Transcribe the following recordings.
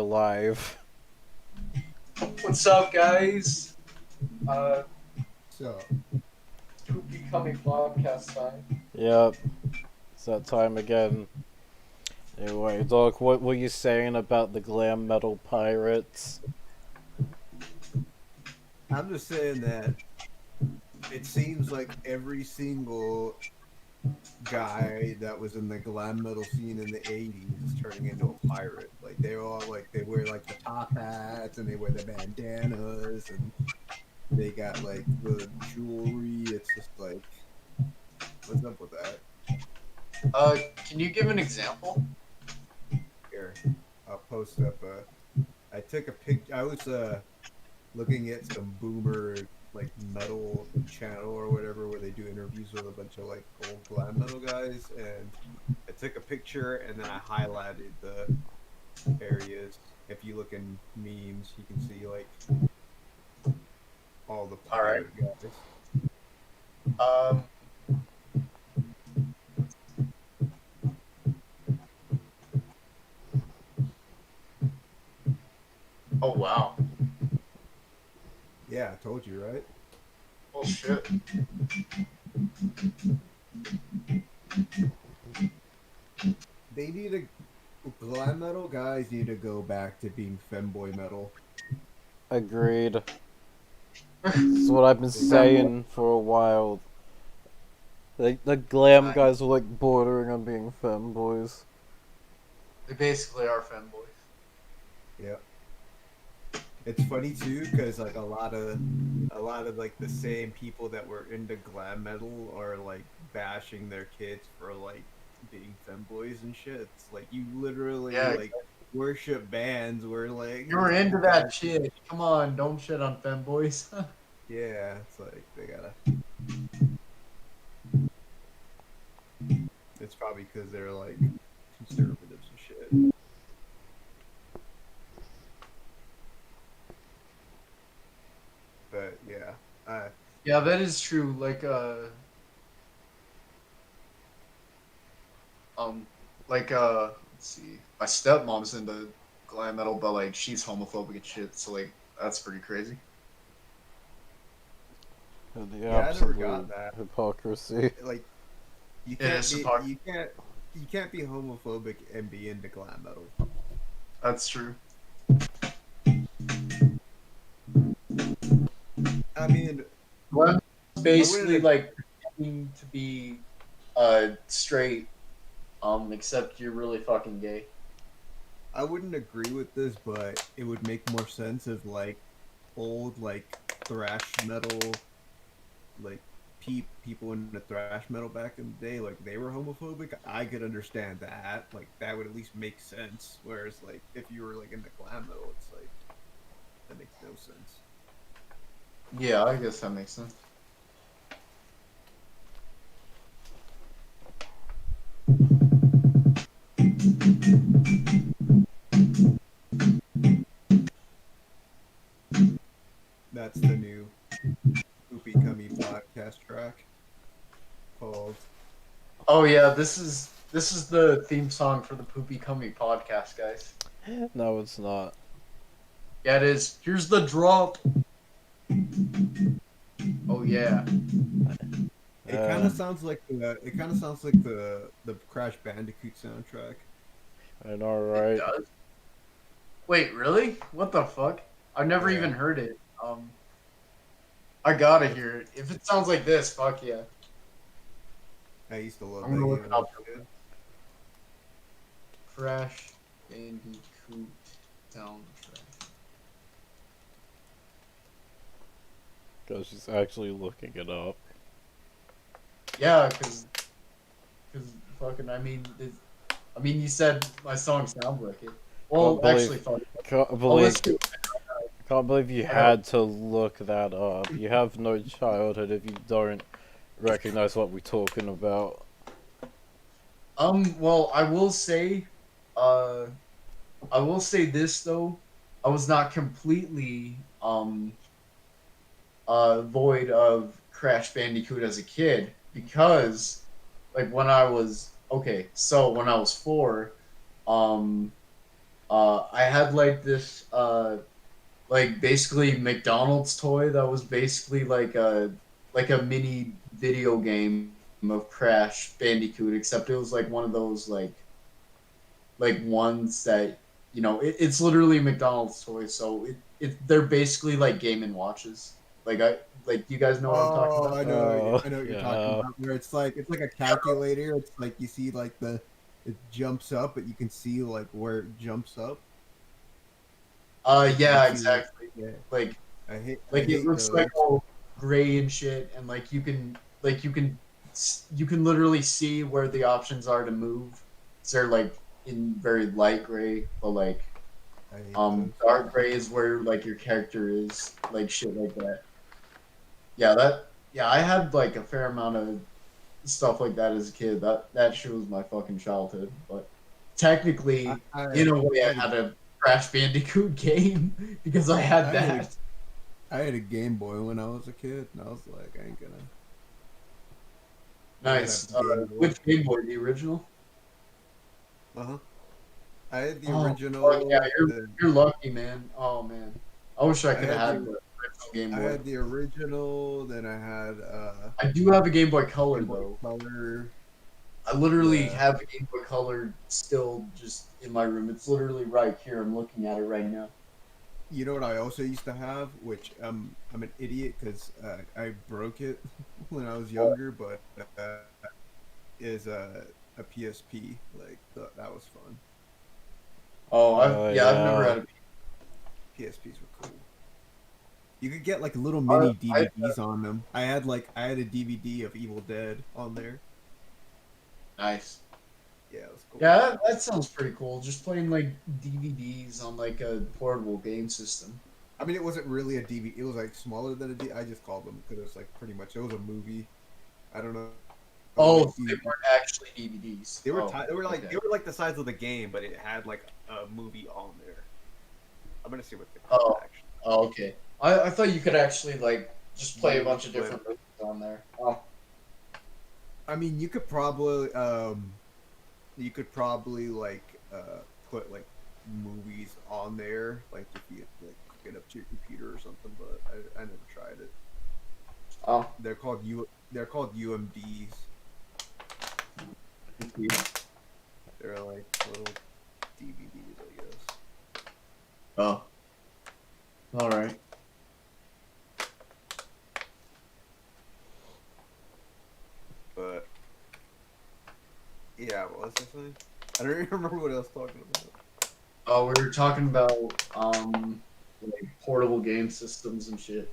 live. What's up, guys? So, Poopy Cummy podcast time. Yep, it's that time again. Anyway, Doc, what were you saying about the glam metal pirates? I'm just saying that it seems like every single guy that was in the glam metal scene in the 80s is turning into a pirate. Like, they all, like, they wear, like, the top hats and they wear the bandanas and they got, like, the jewelry. It's just like, what's up with that? Can you give an example? Here, I'll post up I took a picture. I was, looking at some boomer like metal channel or whatever where they do interviews with a bunch of like old glam metal guys, and I took a picture and then I highlighted the areas. If you look in memes, you can see like all the All right. pirate guys. Um. Oh wow. Yeah, I told you, right? Oh shit. They need to glam metal guys need to go back to being femboy metal. Agreed. This is what I've been saying for a while. The glam guys are like bordering on being femboys. They basically are femboys. Yeah. It's funny too because like a lot of like the same people that were into glam metal are like bashing their kids for like being femboys and shit. It's like you literally Yeah. like worship bands where like You were into that shit. Come on, don't shit on femboys. yeah, it's like they gotta. It's probably because they're like conservatives and shit. But yeah, Yeah, that is true. Let's see. My stepmom's into glam metal, but like she's homophobic and shit. So like, that's pretty crazy. The yeah, I never got absolute that. hypocrisy. Like you It can't is be hypocrisy. you can't be homophobic and be into glam metal. That's true. I mean, Glam basically wouldn't- like pretending to be straight, except you're really fucking gay. I wouldn't agree with this, but it would make more sense if like old like thrash metal, like people in the thrash metal back in the day, like they were homophobic. I could understand that. Like that would at least make sense. Whereas like if you were like in the glam metal, it's like that makes no sense. Yeah, I guess that makes sense. That's the new Poopy Cummy podcast track called. Oh yeah, this is the theme song for the Poopy Cummy podcast, guys. No, it's not. Yeah, it is. Here's the drop. Oh yeah. It kind of sounds like the Crash Bandicoot soundtrack. I know, It right? does. Wait, really? What the fuck? I've never Yeah. even heard it. I gotta hear it. If it sounds like this, fuck yeah. I used to love I'm that gonna game. look it when I up. was a kid. Crash Bandicoot soundtrack. Because she's actually looking it up. Yeah, cause fucking. I mean, you said my song sounds like it. Well, Can't actually, fuck. Can't I'll believe, listen to it. can't believe you had to look that up. You have no childhood if you don't recognize what we're talking about. Well, I will say this though. I was not completely void of Crash Bandicoot as a kid because, like, when I was 4, um, I had like this like basically McDonald's toy that was basically like a mini video game of Crash Bandicoot, except it was like one of those like ones that it's literally a McDonald's toy, so they're basically like Game and Watches. Like you guys know what I'm talking Oh, about? I know what you're talking Yeah. about. Where it's like a calculator. It's like you see like it jumps up, but you can see like where it jumps up. Like you Yeah, can see like exactly. yeah. Like I like it hate looks like those. all gray and shit, and like you can literally see where the options are to move. So they're like in very light gray, but like I hate those. dark gray is where like your character is, like shit like that. Yeah, I had like a fair amount of stuff like that as a kid. That shit was my fucking childhood. But I, technically, I, in a way, I I had a, had a Crash Bandicoot game because I had I had a that. I had a Game Boy when I was a kid, and I was like, I ain't gonna. I had a Nice. Game Boy. Which Game Boy? The original? Uh huh. I had the Oh, fuck yeah, original. you're lucky, man. Oh man, I wish I I could had have had the the original Game I Boy. had the original. Then I had I do have a Game Boy Color Game Boy though. Color. I literally Yeah. have a Game Boy Color still just in my room. It's literally right here. I'm looking at it right now. You know what I also used to have, which I'm an idiot because I broke it when I was younger, but is a PSP. Like that was fun. Oh, Oh I've never yeah. had a. PSPs were cool. You could get like little I, mini I, DVDs on them. I had a DVD of Evil Dead on there. nice. Yeah, it was cool. Yeah, that sounds pretty cool. Just playing like DVDs on like a portable game system. I mean, it wasn't really a DVD. It was like smaller than a DVD. I just called them because it was like pretty much it was a movie. I don't know. Oh, Like so they weren't actually DVDs. they were Oh, okay. they were like the size of the game, but it had like a movie on there. I'm gonna see what they're called Oh, actually. oh, okay. I thought you could actually like just play a bunch of But different movies on there. Oh, I mean, you could probably like put like movies on there, like if you like hook it up to your computer or something. But I never tried it. oh. They're called UMDs. They're like little DVDs, I guess. Oh, all right. But yeah, what was I saying? I don't even remember what I was talking about. Oh, we were talking about like portable game systems and shit.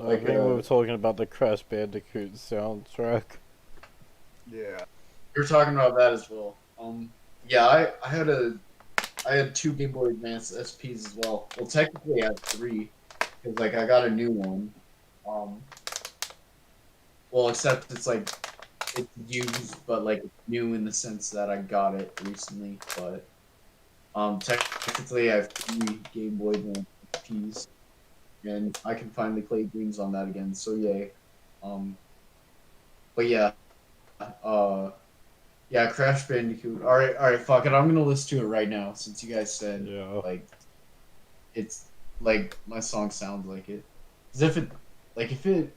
I Like think we were talking about the Crash Bandicoot soundtrack. Yeah. we were talking about that as well. Yeah, I had two Game Boy Advance SPs as well. Well, technically I had three because like I got a new one. Um, well, except it's like it's used, but like it's new in the sense that I got it recently. But technically I have three Game Boy Advance SPs, and I can finally play games on that again. So yay. Um, but yeah, uh, yeah, Crash Bandicoot. All right, fuck it. I'm gonna listen to it right now since you guys said Yeah. like it's like my song sounds like it. Cause if it, like if it,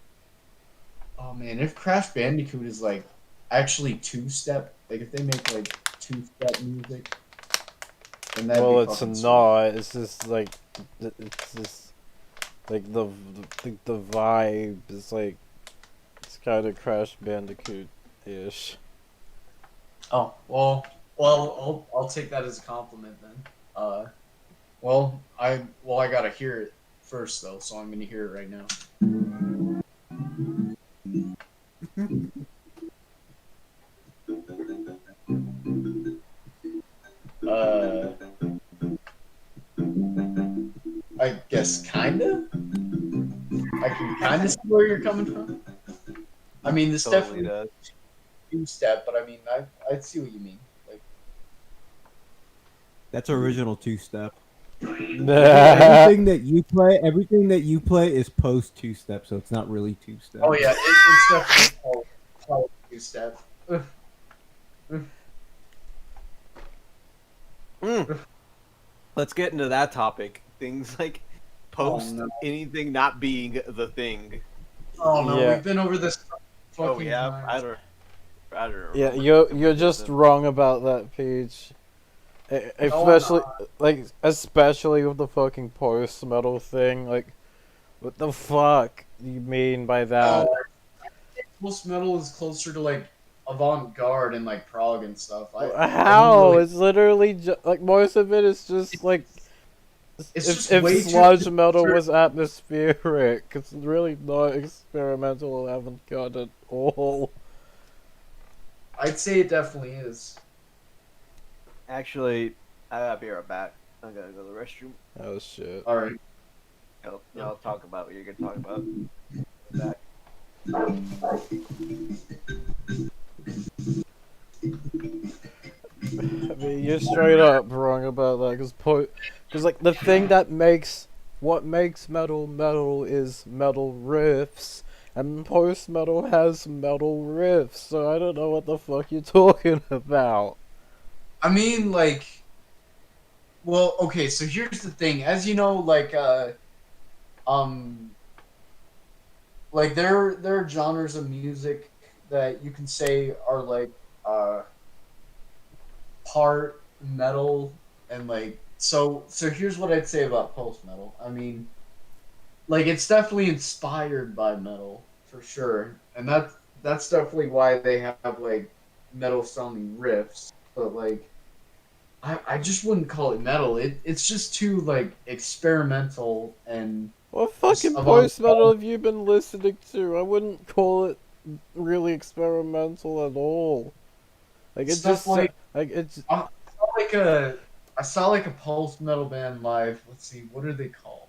oh man, if Crash Bandicoot is like actually two step, like if they make like two step music, then that'd Well, be it's fucking sweet. not. It's just like it's just like the vibe is like it's kind of Crash Bandicoot ish. Oh I'll take that as a compliment then. I gotta hear it first though, so I'm gonna hear it right now. Uh, I guess kinda. I can kinda see where you're coming from. I mean, this Totally definitely does. two step, but I mean, I see what you mean. Like, That's original two step. Yeah. Everything that you play is post two step, so it's not really two step. oh yeah, it's definitely called two step. let's get into that topic. Things like post no. anything not being the thing. Oh no, Yeah. we've been over this Oh fucking yeah, time. I don't Yeah, remember. you're just wrong about that, Peach. No, I'm Especially, like, especially with the fucking post-metal thing. Like, what the fuck do you mean by that? Post metal is closer to like avant-garde and like prog and stuff. I wouldn't How? really. It's literally like most of it is just like It's just if way too. sludge metal was atmospheric, it's really not experimental or avant-garde at all. I'd say it definitely is. Actually, I'll be right back. I'm gonna go to the restroom. Oh shit. All right. I'll talk about what you're gonna talk about. Back. I mean, you're straight up wrong about that, because like the thing that makes what makes metal is metal riffs, and post metal has metal riffs. So I don't know what the fuck you're talking about. I mean, like, well, okay. So here's the thing. As you know, um, like there are genres of music that you can say are like uh part metal and like so here's what I'd say about post metal. I mean, like it's definitely inspired by metal for sure, and that's definitely why they have like metal sounding riffs. But like, I just wouldn't call it metal. It's just too like experimental and What just fucking avant. post metal have you been listening to? I wouldn't call it really experimental at all. Like it Stuff just like like it's I saw like a post metal band live. Let's see, what are they called?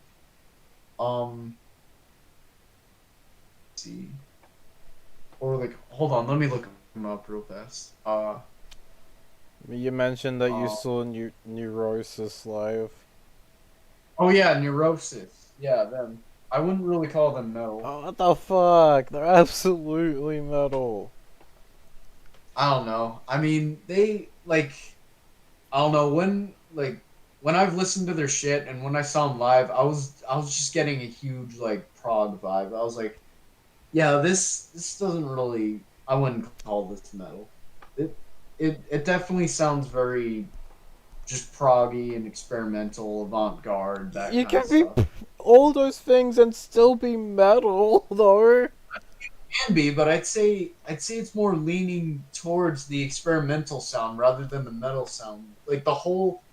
Let's see, or like hold on, let me look them up real fast. you mentioned that you Uh saw Neurosis live. oh yeah, Neurosis. Yeah, them. I wouldn't really call them metal. Oh, what the fuck? They're absolutely metal. I don't know. I mean, they like I don't know when I've listened to their shit and when I saw them live, I was just getting a huge like prog vibe. I was like, yeah, this doesn't really. I wouldn't call this metal. It it definitely sounds very just proggy and experimental, avant garde, that You kind of can be stuff. all those things and still be metal, though. Can be, but I'd say it's more leaning towards the experimental sound rather than the metal sound. Like the whole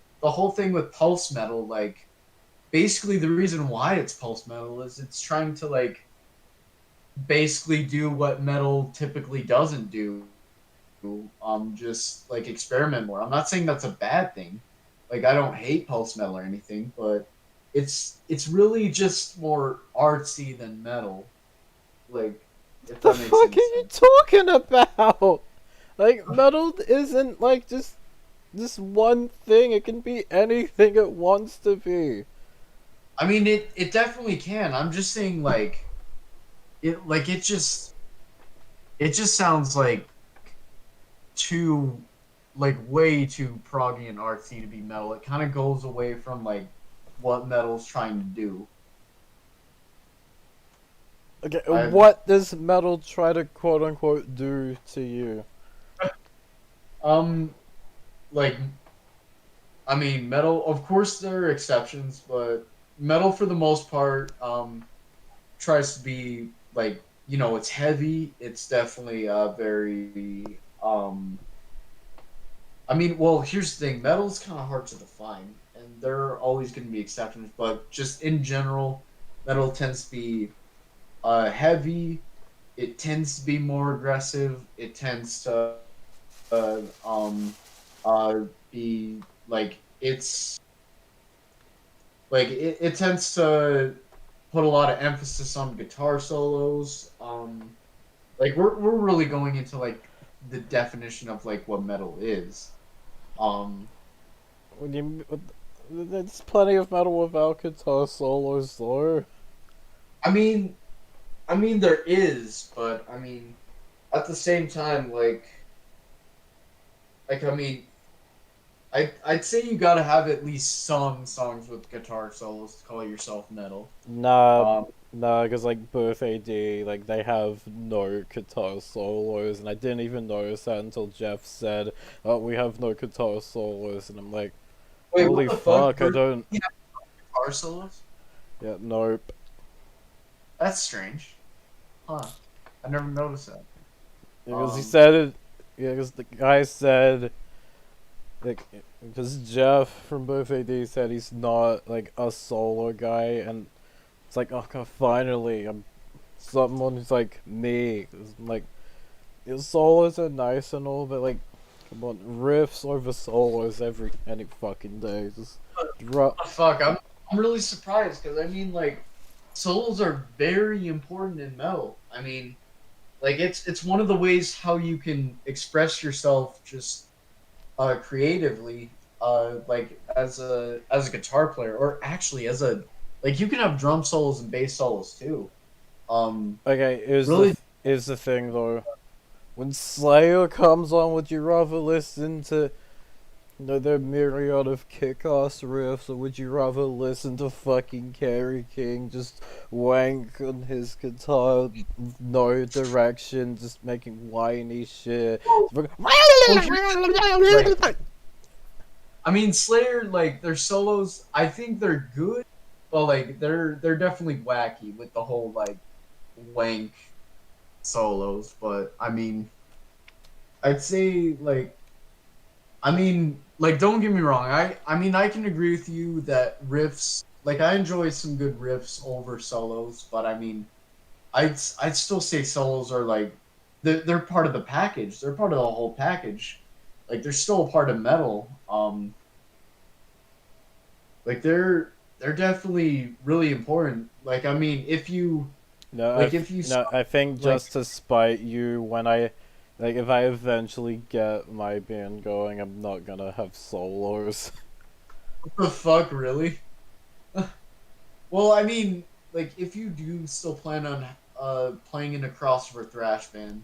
thing with pulse metal, like basically the reason why it's pulse metal is it's trying to like basically do what metal typically doesn't do. Just like experiment more. I'm not saying that's a bad thing. Like I don't hate post metal or anything, but it's really just more artsy than metal. Like if The that makes fuck any are you sense. talking about? Like, metal isn't like just this one thing. It can be anything it wants to be. I mean it definitely can. I'm just saying it just sounds like too like way too proggy and artsy to be metal. It kind of goes away from like what metal's trying to do. Okay, I what does metal try to quote unquote do to you? um like I mean metal of course there are exceptions, but metal for the most part tries to be like it's heavy. It's definitely very I mean, well, here's the thing. Metal's kind of hard to define, and there are always going to be exceptions. But just in general, metal tends to be heavy. It tends to be more aggressive. It tends to uh, um, be like it tends to put a lot of emphasis on guitar solos. Like we're really going into like the definition of like what metal is. Um, When you, there's plenty of metal without guitar solos, though. I mean, there is, but I mean, at the same time, like I mean, I'd say you gotta have at least some songs with guitar solos to call yourself metal. Nah, Um, nah, because like both AD, like they have no guitar solos, and I didn't even notice that until Jeff said, "Oh, we have no guitar solos," and I'm like, wait, what "Holy the fuck? fuck, I don't." You have guitar solos? Yeah, nope. That's strange. Huh. I never noticed that. Because he said it. Yeah, because the guy said, like, because Jeff from both AD said he's not like a solo guy, and it's like, oh god, finally, I'm someone who's like me. 'Cause, like, his solos are nice and all, but like, come on, riffs over solos any fucking day. Just drop. Oh, fuck, I'm really surprised because I mean, like, solos are very important in metal. I mean, like, it's one of the ways how you can express yourself just creatively, like as a guitar player, or actually as a like you can have drum solos and bass solos too. Okay, Really, here's the thing though. When Slayer comes on, would you rather listen to their myriad of kick-ass riffs, or would you rather listen to fucking Kerry King just wank on his guitar, no direction, just making whiny shit? like, I mean, Slayer, like their solos, I think they're good, but like they're definitely wacky with the whole like wank solos. But I mean, I'd say like I mean, like, don't get me wrong. I mean, I can agree with you that riffs, like, I enjoy some good riffs over solos, but I mean, I'd still say solos are like, they're part of the package. They're part of the whole package. Like, they're still a part of metal. Like they're definitely really important. Like, I mean, if you like, if you No, I think like, just to spite you, when I, like, if I eventually get my band going, I'm not gonna have solos. what the fuck, really? Well, I mean, like if you do still plan on playing in a crossover thrash band,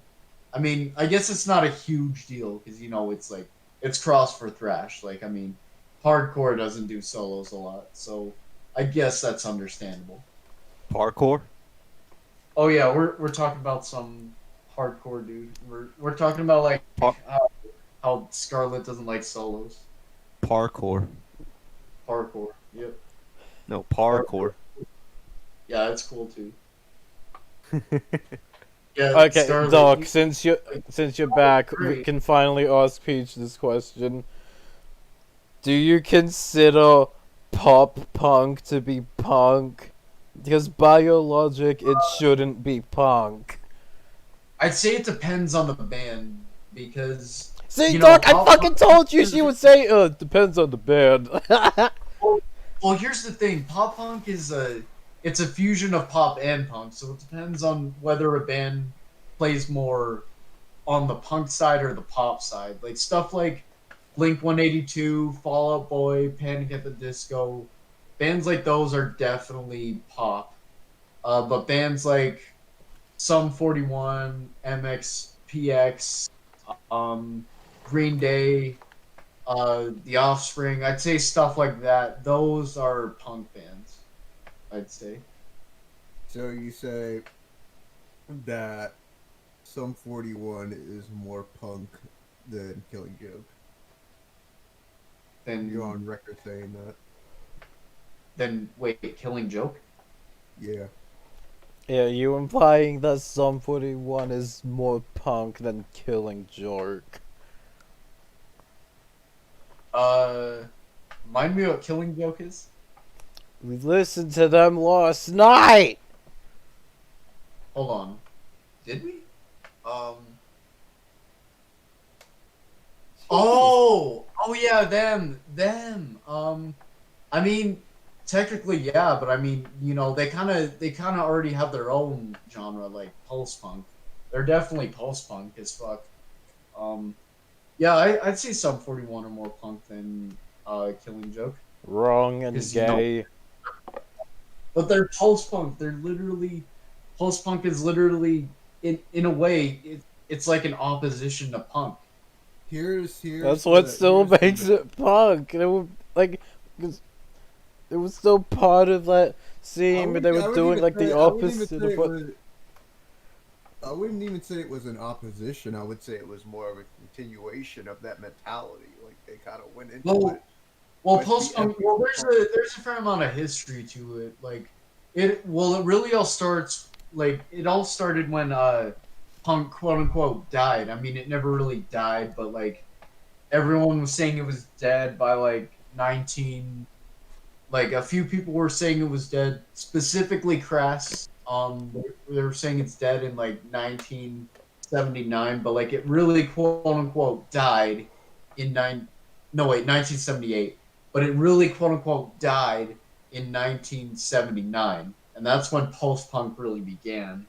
I mean, I guess it's not a huge deal because you know it's like it's crossover thrash. Like I mean, hardcore doesn't do solos a lot, so I guess that's understandable. Parkour. Oh yeah, we're talking about some hardcore dude. We're talking about like Par- how Scarlet doesn't like solos. parkour. Hardcore. Yep. No, Hardcore. parkour. Yeah, it's cool too. Yeah, Okay, Scarlet. Doc, since you're back, we Great. can finally ask Peach this question. Do you consider pop punk to be punk? Because by your logic, it shouldn't be punk. I'd say it depends on the band because See, you know Doc, I pop fucking punk told you is- she would say, depends on the band. well, here's the thing. Pop punk is it's a fusion of pop and punk, so it depends on whether a band plays more on the punk side or the pop side. Like stuff like Blink 182, Fall Out Boy, Panic at the Disco, bands like those are definitely pop. But bands like Sum 41, MXPX, um, Green Day, The Offspring, I'd say stuff like that. Those are punk bands, I'd say. So you say that Sum 41 is more punk than Killing Joke. You're on Then, record saying that. wait, Killing Joke? Yeah. Yeah, you implying that Sum 41 is more punk than Killing Joke. Uh, Remind me what Killing Joke is? We listened to them last night! Hold on. Did we? Um. Oh yeah, them. I mean, technically, yeah, but I mean, you know, they kind of already have their own genre, like post punk. They're definitely post punk as fuck. Um, yeah, I'd say Sum 41 are more punk than Killing Joke, Wrong and because you know, gay. but they're post punk. They're literally post punk is literally in a way it's like an opposition to punk here's That's what still here's makes it punk. It would like, 'cause it was still part of that scene, but they were doing like the opposite of what. I wouldn't even say it was an opposition. I would say it was more of a continuation of that mentality. Like they kind of went into Well, it. well, with the post-punk. Well, there's a fair amount of history to it. Like it. Well, it really all starts. Like it all started when punk quote unquote died. I mean, it never really died, but like everyone was saying it was dead by like 19. Like a few people were saying it was dead. Specifically, Crass. They were saying it's dead in like 1979, but like it really quote unquote died in 1978. But it really quote unquote died in 1979, and that's when post punk really began.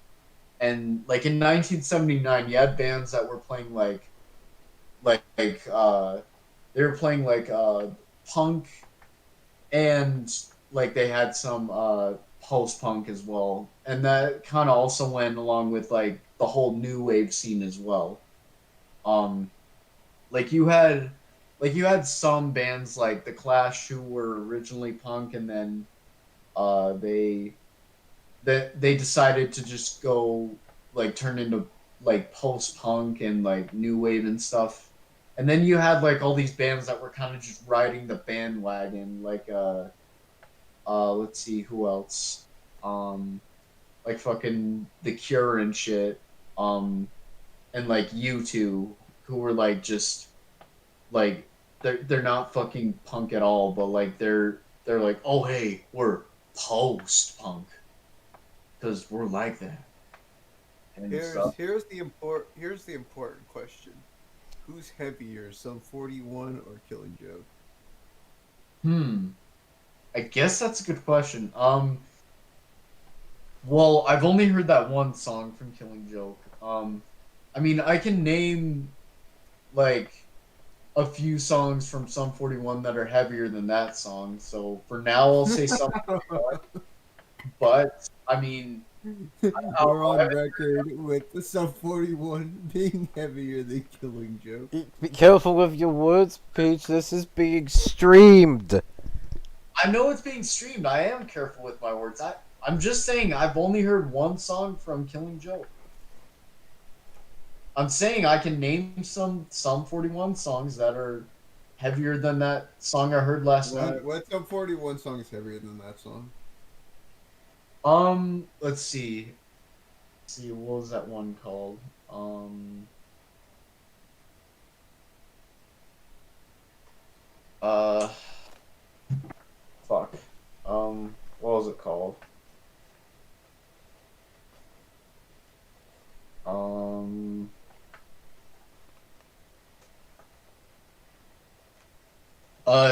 And like in 1979, you had bands that were playing like they were playing like punk, and like they had some post punk as well, and that kind of also went along with like the whole new wave scene as well. Um, like you had some bands like the Clash who were originally punk, and then uh, they they decided to just go like turn into like post punk and like new wave and stuff. And then you had like all these bands that were kind of just riding the bandwagon, like let's see who else. Um, like fucking The Cure and shit. And like U2, who were like just like they're not fucking punk at all, but like they're like, oh hey, we're post punk because we're like that and stuff. Here's the important question: who's heavier, Sum 41 or Killing Joke? Hmm. I guess that's a good question. Well, I've only heard that one song from Killing Joke. I mean, I can name like a few songs from Sum 41 that are heavier than that song. So for now, I'll say Sum 41. But I mean, We're I'll on have it. record with the Sum 41 being heavier than Killing Joke. Be careful with your words, Peach. This is being streamed. I know it's being streamed. I am careful with my words. I'm just saying I've only heard one song from Killing Joke. I'm saying I can name some 41 songs that are heavier than that song I heard last night. What Sum 41 song is heavier than that song? Let's see. Let's see, what was that one called? Uh, fuck. What was it called? Um,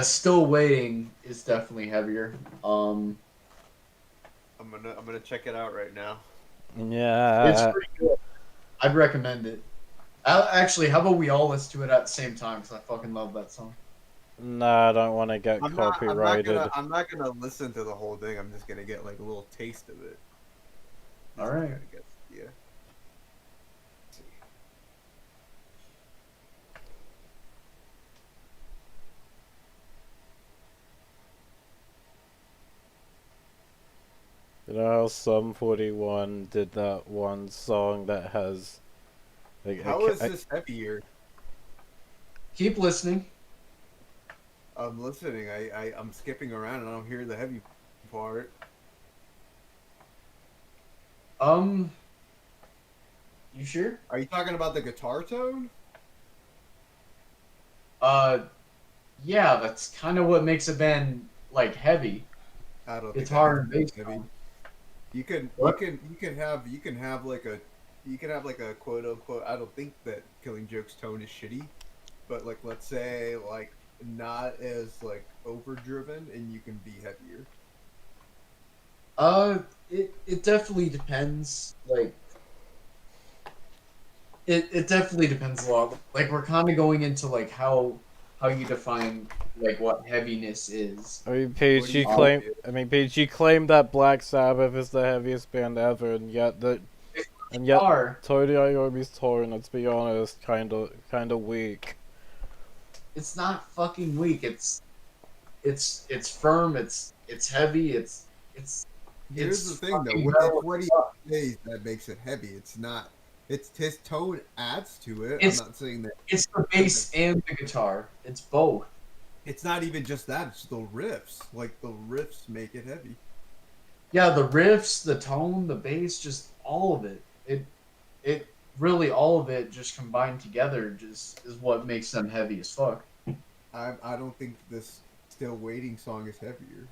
Still Waiting is definitely heavier. I'm gonna check it out right now. It's Yeah. pretty good. I'd recommend it. Actually, how about we all listen to it at the same time? Because I fucking love that song. Nah, I don't want to get copyrighted. I'm not gonna listen to the whole thing. I'm just gonna get like a little taste of it. All right. I guess, yeah. Let's see. You know how Sum 41 did that one song that has. Like, How is this heavier? Keep listening. I'm listening. I'm skipping around and I don't hear the heavy part. You sure? Are you talking about the guitar tone? Uh, yeah, that's kind of what makes a band like heavy. I don't think Guitar and bass. heavy. You can What? you can have like a quote unquote. I don't think that Killing Joke's tone is shitty, but like let's say like not as like overdriven and you can be heavier. It definitely depends. Like, it definitely depends a lot. Like, we're kind of going into like how you define like what heaviness is. I mean, Paige, What do you you Um, claim. feel? I mean, Paige, you claim that Black Sabbath is the heaviest band ever, and yet are Tony Iommi's touring. Let's be honest, kind of weak. it's not fucking weak. It's firm. It's heavy. It's Here's the it's thing, though. fucking It's metal what as he fuck. plays that makes it heavy. It's not. It's his tone adds to it. I'm It's not saying that. it's the bass and the guitar. It's both. It's not even just that. It's the riffs. Like the riffs make it heavy. Yeah, the riffs, the tone, the bass, just all of it. It really all of it just combined together just is what makes them heavy as fuck. I don't think this "Still Waiting" song is heavier.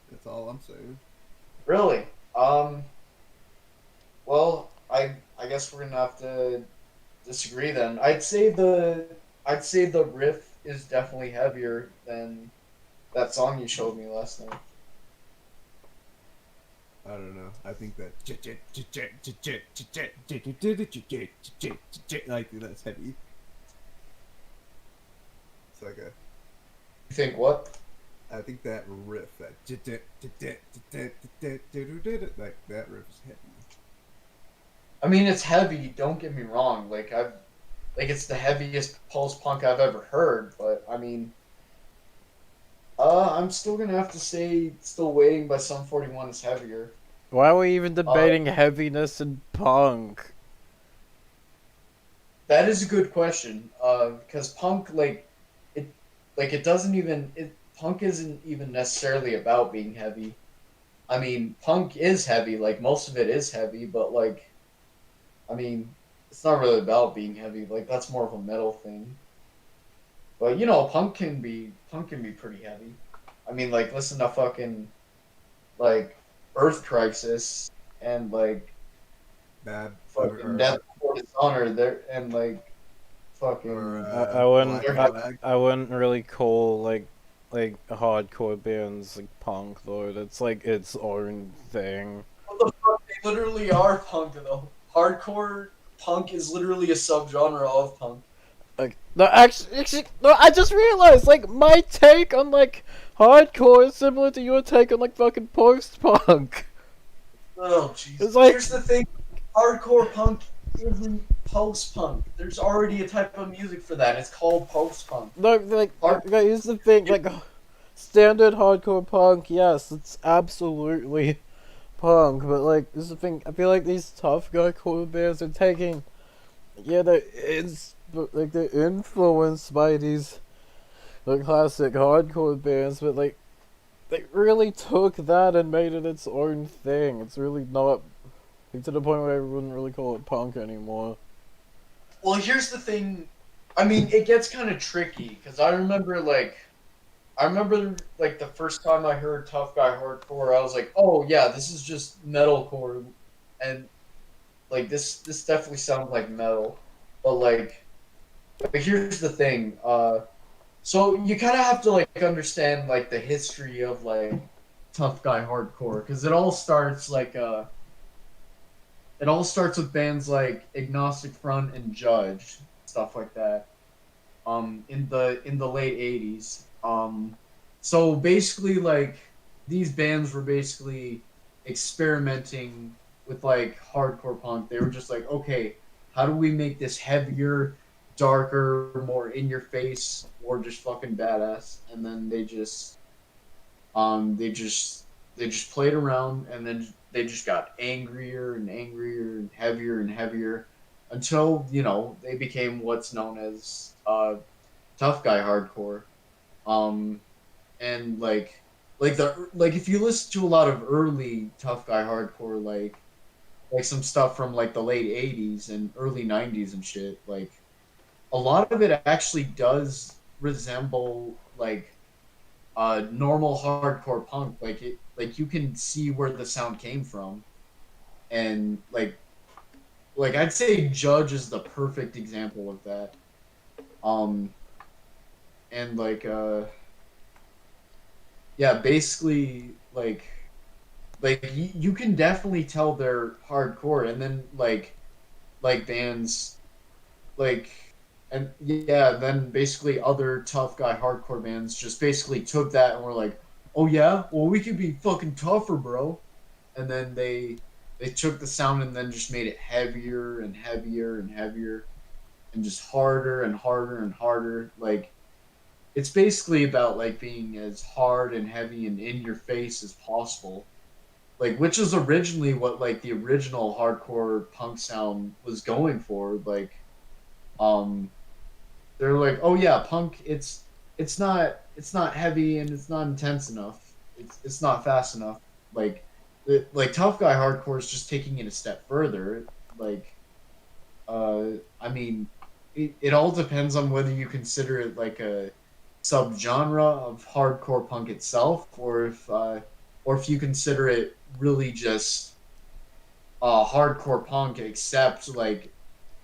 That's all I'm saying. Really? Um. Well, I guess we're gonna have to disagree then. I'd say the riff is definitely heavier than that song you showed me last night. I don't know. I think that like that's heavy. It's like a. You think what? I think that riff, that like that riff is heavy. I mean, it's heavy. Don't get me wrong. Like it's the heaviest post punk I've ever heard. But I mean, I'm still gonna have to say, "Still Waiting" by Sum 41 is heavier. Why are we even Uh, debating heaviness in punk? that is a good question. Because punk, it doesn't even punk isn't even necessarily about being heavy. I mean, punk is heavy. Like most of it is heavy, but like, I mean, it's not really about being heavy. Like that's more of a metal thing. But you know, punk can be pretty heavy. I mean, like listen to fucking like Earth Crisis and like Bad fucking Death Before Dishonor there and like or fucking I wouldn't. Black Flag. I wouldn't really call like hardcore bands like punk though. That's like its own thing. what the fuck? They literally are punk though. Hardcore punk is literally a subgenre of punk. Like no, actually, no. I just realized like my take on like hardcore is similar to your take on like fucking post punk. Oh jeez. It's like Here's the thing: hardcore punk isn't post punk. There's already a type of music for that. It's called post punk. no, here's the thing. Like standard hardcore punk, yes, it's absolutely punk. But like this is the thing. I feel like these tough guy core bands are taking, yeah, they're influenced by these the classic hardcore bands, but like they really took that and made it its own thing. It's really not like, to the point where I wouldn't really call it punk anymore. Well, here's the thing. I mean, it gets kind of tricky because I remember like the first time I heard tough guy hardcore, I was like, oh yeah, this is just metalcore, and like this definitely sounds like metal, but like, but here's the thing. So you kind of have to like understand like the history of like tough guy hardcore because it all starts with bands like Agnostic Front and Judge, stuff like that. In the late '80s. So basically, like these bands were basically experimenting with like hardcore punk. They were just like, okay, how do we make this heavier, darker, more in your face, or just fucking badass? And then um, they just they just played around, and then they just got angrier and angrier and heavier until you know they became what's known as tough guy hardcore. Um, and like if you listen to a lot of early tough guy hardcore, like some stuff from like the late '80s and early '90s and shit, like a lot of it actually does resemble like normal hardcore punk. Like you can see where the sound came from, and like I'd say Judge is the perfect example of that. Um, and yeah, basically you can definitely tell they're hardcore, and then like bands like and yeah, then basically other tough guy hardcore bands just basically took that and were like, oh yeah, well we could be fucking tougher, bro. And then they took the sound and then just made it heavier and heavier and heavier and just harder and harder and harder. it's basically about like being as hard and heavy and in your face as possible. Like which is originally what like the original hardcore punk sound was going for. Like um they're like, oh yeah, punk. It's not heavy and it's not intense enough. It's not fast enough. Like tough guy hardcore is just taking it a step further. Like, uh, I mean, it all depends on whether you consider it like a subgenre of hardcore punk itself, or if you consider it really just hardcore punk, except like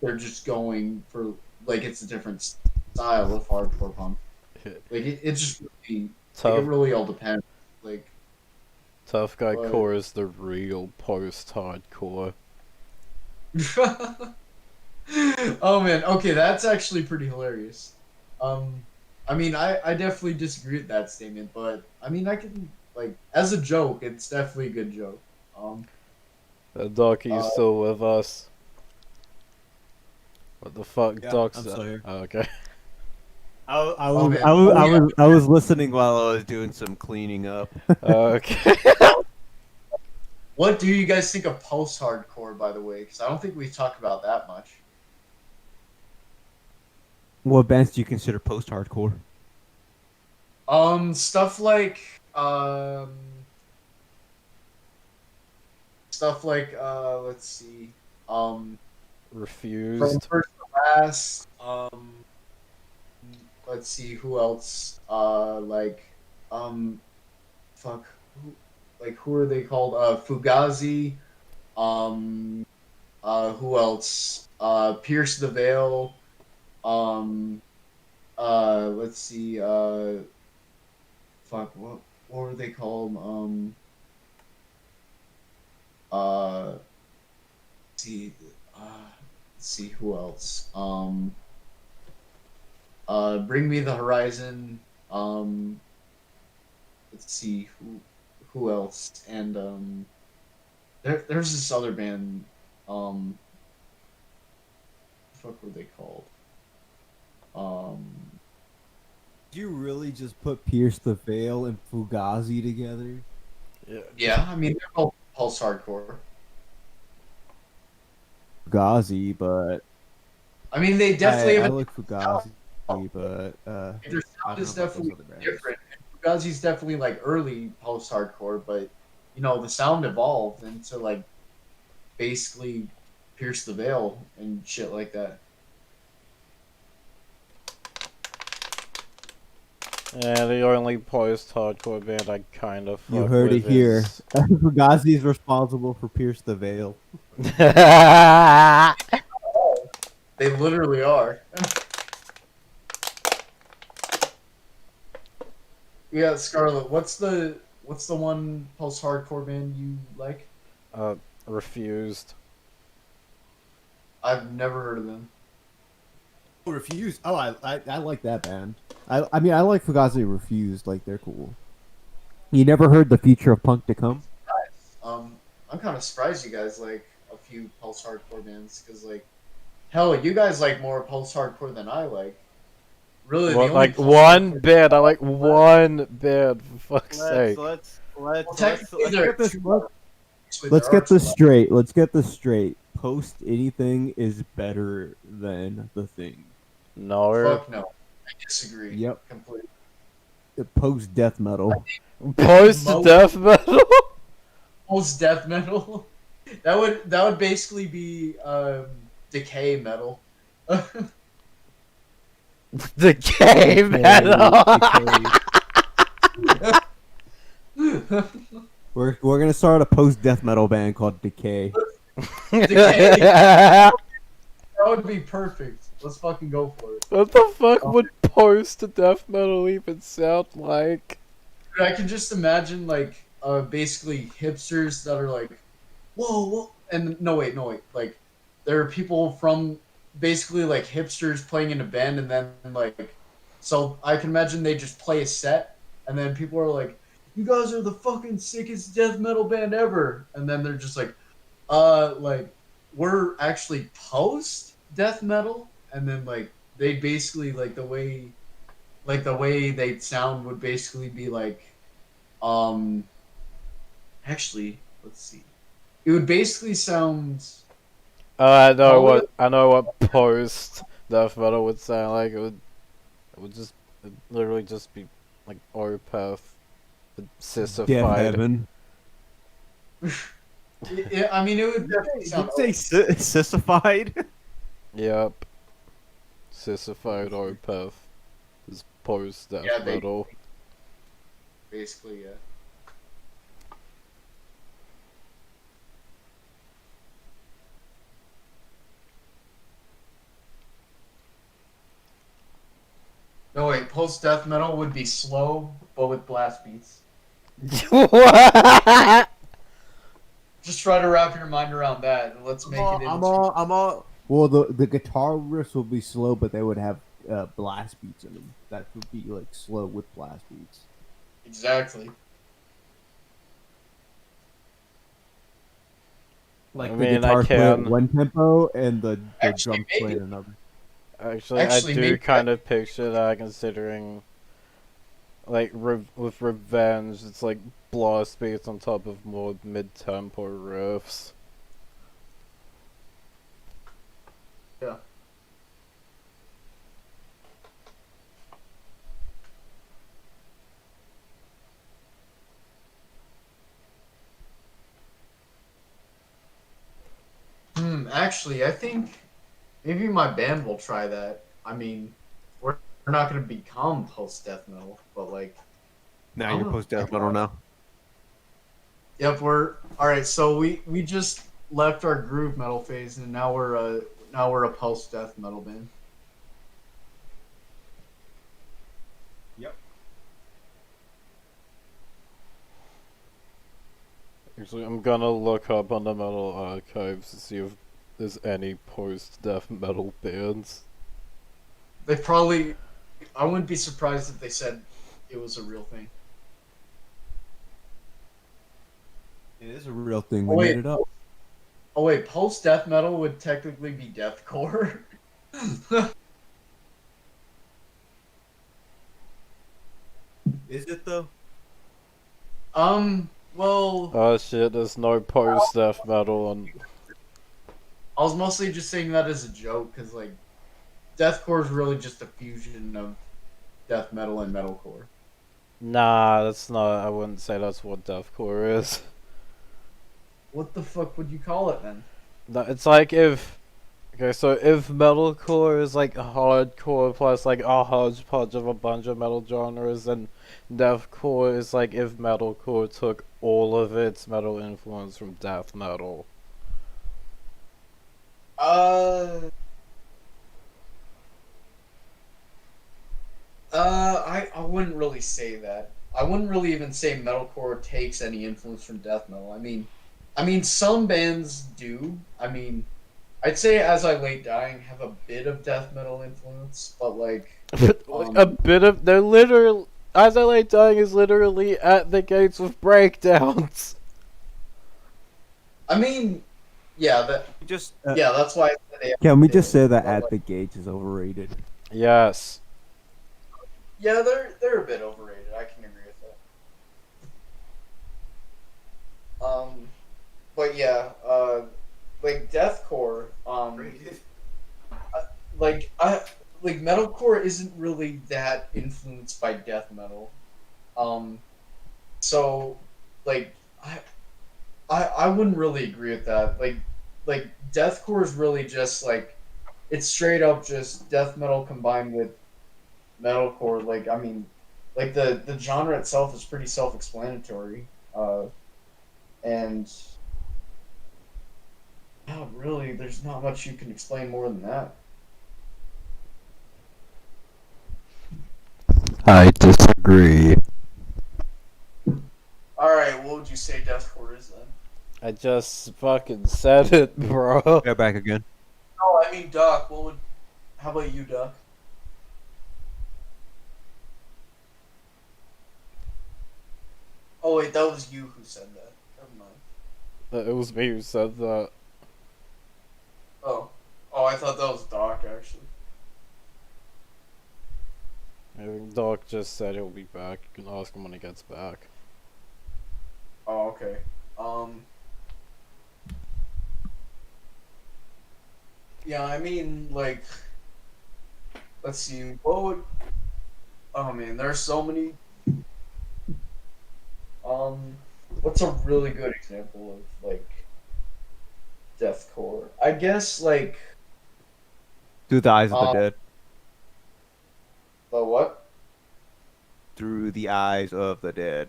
they're just going for like it's a different style of hardcore punk. Like it just really like it Tough really all depends. Like, Tough Guy but Core is the real post-hardcore. oh man, okay, that's actually pretty hilarious. Um, I mean, I definitely disagree with that statement, but I mean, I can like as a joke, it's definitely a good joke. Um, Doc, are you uh, still with us? What the fuck, Yeah, Doc's I'm still here. Oh, okay. oh man, oh yeah. I was listening while I was doing some cleaning up. Okay. What do you guys think of post-hardcore, by the way? Because I don't think we talk about that much. What bands do you consider post-hardcore? Stuff like let's see, from Refused. first to last. Let's see who else. Fuck, who are they called? Fugazi. Um, who else? Pierce the Veil. Um, let's see. Fuck, what were they called? Uh, see, uh, let's see who else. Bring Me the Horizon. Um, let's see who else, and there's this other band. Um, fuck were they called? Um, Did you really just put Pierce the Veil and Fugazi together? Yeah. yeah, I mean they're both pulse hardcore. Fugazi, but I mean they definitely I have like Fugazi, but their I sound don't know is about those definitely other bands. different. Fugazi's definitely like early post hardcore, but you know the sound evolved into like basically Pierce the Veil and shit like that. Yeah, the only post-hardcore band I kind of You fuck heard it with here. is... Fugazi is responsible for Pierce the Veil. They literally are. Yeah, Scarlet. What's the one post hardcore band you like? uh, Refused. I've never heard of them. Refused. Oh, I like that band. I mean I like Fugazi Refused. Like they're cool. You never heard the Future of Punk to Come? I'm kind of surprised you guys like a few post hardcore bands because like hell, you guys like more post hardcore than I like. Really, the What, only like, post one hardcore. band? I like one band, for fuck's sake. Well, technically, there are Get this, two. let, Actually, let's there are get this two. straight. Let's get this straight. Post anything is better than the thing. No. Fuck no, I disagree. Yep. Completely. Post death metal. Post-death metal? Post death metal. That would basically be decay metal. Decay metal! We're gonna start a post death metal band called Decay. Decay. That would be perfect. Let's fucking go for it. What the fuck would post-death metal even sound like? Dude, I can just imagine like basically hipsters that are like, whoa, whoa, and no wait, like there are people from basically like hipsters playing in a band, and then like, so I can imagine they just play a set, and then people are like, you guys are the fucking sickest death metal band ever, and then they're just like we're actually post death metal, and then like they basically like the way like the way they sound would basically be like, um, actually, let's see. It would basically sound probably. I know what post death metal would sound like. It literally just be like Opeth, Death sissified. Heaven. I mean, it would definitely Did sound. you say sissified? Yep, sissified Opeth is post death Yeah, metal. basically, yeah. No, wait, post death metal would be slow, but with blast beats. What? Just try to wrap your mind around that, and let's make it into. I'm all. Well, the guitar riffs will be slow, but they would have blast beats in them. That would be like slow with blast beats. Exactly. Like I the mean, I guitars play at can. one tempo and the Actually, drums play maybe. at another. Actually, I Actually, do maybe. kind of picture that, considering, like, with Revenge, it's like blast beats on top of more mid-tempo riffs. Yeah. Actually, I think maybe my band will try that. I mean, we're not gonna become post death metal, but like, Now I you're don't know. post death metal now. Yep, we're all right. So we just left our groove metal phase, and now we're a post death metal band. Yep. Actually, I'm gonna look up on the Metal Archives to see if there's any post-death metal bands. They probably. I wouldn't be surprised if they said it was a real thing. It is a real thing. Oh We wait, made it up. oh wait, post death metal would technically be deathcore. Is it though? Well, Oh shit, there's no post-death metal on... I was mostly just saying that as a joke because like deathcore is really just a fusion of death metal and metalcore. Nah, that's not... I wouldn't say that's what deathcore is. What the fuck would you call it then? No, it's like if... Okay, so if metalcore is like hardcore plus like a hodgepodge of a bunch of metal genres, then deathcore is like if metalcore took all of its metal influence from death metal. Uh, I wouldn't really say that. I wouldn't really even say metalcore takes any influence from death metal. I mean some bands do. I mean, I'd say As I Lay Dying have a bit of death metal influence, but like, A bit of... They're literally... As I Lay Dying is literally at the gates with breakdowns. I mean, yeah, that Just yeah, that's why I said they can we did just it, say that but, At like, the Gates is overrated? Yes. yeah, they're a bit overrated. I can agree with that. But yeah, like deathcore, like I like metalcore isn't really that influenced by death metal. Um, so like I wouldn't really agree with that. Like deathcore is really just like it's straight up just death metal combined with metalcore. Like I mean, like the genre itself is pretty self-explanatory. And yeah, really, there's not much you can explain more than that. I disagree. All right, what would you say deathcore is then? I just fucking said it, bro. Go back again. Oh, I mean, Doc. What would? How about you, Doc? Oh wait, that was you who said that. Never mind. It was me who said that. Oh, I thought that was Doc actually. I think Doc just said he'll be back. You can ask him when he gets back. Oh, okay. Yeah, I mean, like, let's see. What would? Oh man, there's so many. Um, what's a really good example of like deathcore? I guess like Through the eyes of the um dead. the what? Through the eyes of the dead.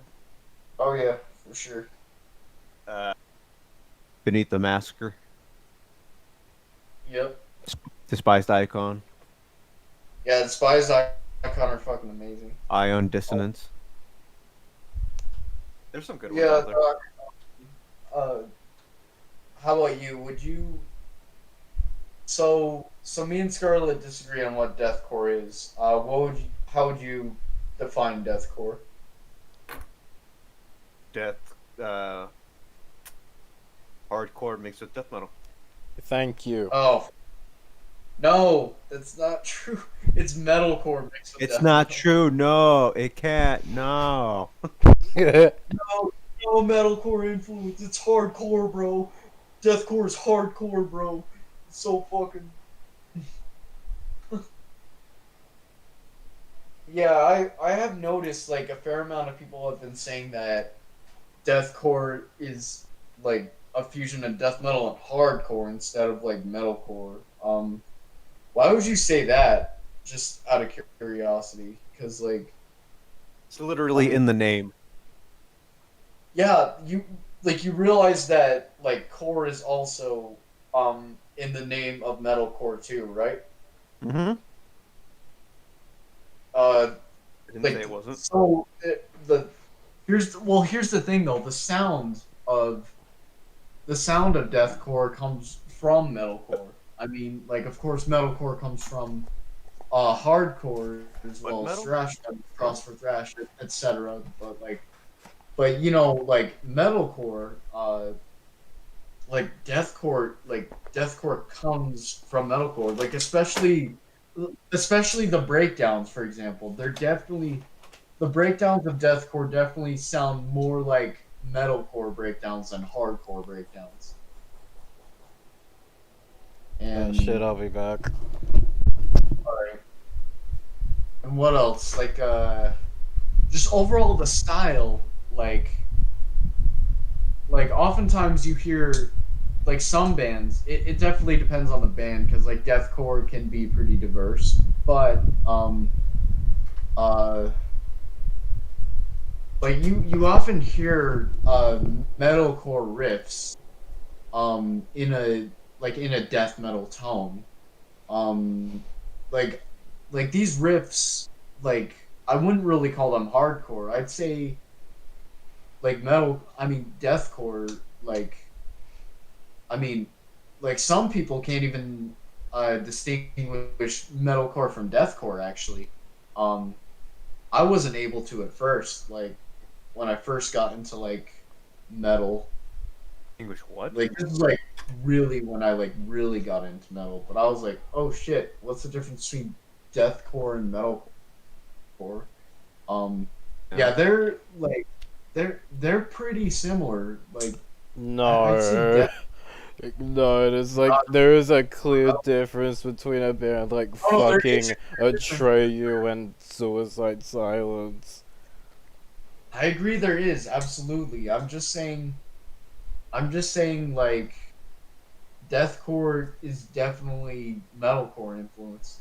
Oh yeah, for sure. Beneath the massacre. Yep. Despised icon. Yeah, the Spies Icon are fucking amazing. Ion dissonance. There's some good ones Yeah. out there. How about you? Would you? So me and Scarlett disagree on what deathcore is. What would you? How would you define deathcore? Death. Hardcore mixed with death metal. Thank you. Oh no, that's not true. It's metalcore mixed with It's death not metal. true. No, it can't. No. No, no metalcore influence. It's hardcore, bro. Deathcore is hardcore, bro. It's so fucking. Yeah, I have noticed like a fair amount of people have been saying that deathcore is like a fusion of death metal and hardcore instead of like metalcore. Why would you say that? Just out of curiosity, because like It's literally in the name. yeah, you realize that like core is also in the name of metalcore too, right? Mm-hmm. Uh, I didn't like say it wasn't. so here's the thing though, the sound of deathcore comes from metalcore. I mean, like of course metalcore comes from hardcore as What well as metal? thrash metal, cross for thrash, etc. But you know, like metalcore, like deathcore comes from metalcore. Like especially the breakdowns, for example. They're definitely the breakdowns of deathcore definitely sound more like metalcore breakdowns than hardcore breakdowns. Oh shit, And I'll be back. alright. And what else? Like just overall the style, like oftentimes you hear like some bands, it definitely depends on the band because like deathcore can be pretty diverse, but uh like you often hear metalcore riffs in a death metal tone. um like these riffs, like I wouldn't really call them hardcore. I'd say like metal, I mean deathcore, like I mean, like some people can't even distinguish metalcore from deathcore. Actually, um, I wasn't able to at first. Like when I first got into like metal, English what? like this is like really when I like really got into metal. But I was like, oh shit, what's the difference between deathcore and metalcore? Yeah, they're like they're pretty similar. Like I'd say No. No, there's like there is a clear difference between a band like oh no, there is fucking Atreyu and Suicide Silence. I agree there is, absolutely. I'm just saying like deathcore is definitely metalcore influence.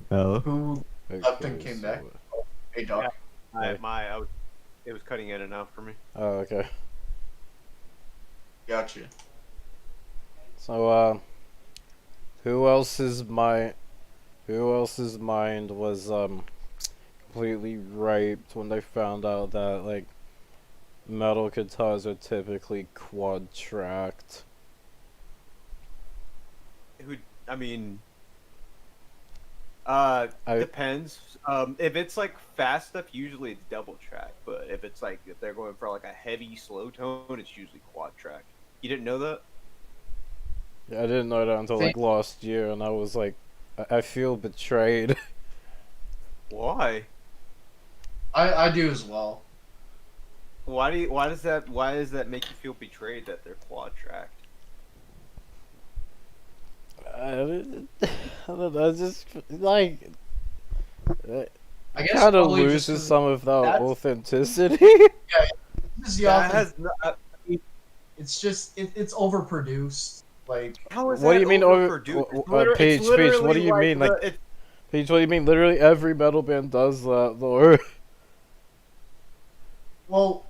Hello. Who left and came back? Hey Doc. It was cutting in and out for me. Oh, okay. Gotcha. So who else's mind was completely raped when they found out that like metal guitars are typically quad-tracked. I mean, I depends. If it's like fast stuff, usually it's double track. But if it's like if they're going for like a heavy slow tone, it's usually quad track. You didn't know that? I didn't know that until like last year, and I was like, I feel betrayed. Why? I do as well. Why does that make you feel betrayed that they're quad tracked? I don't know, just like I guess kind of probably just loses 'cause some of that that's- authenticity. this is the That often- has no, it's just it's overproduced. Like how is What that do you mean overproduced? Peach, what do you mean? Like, Peach, what do you mean? Literally every metal band does that, though. well,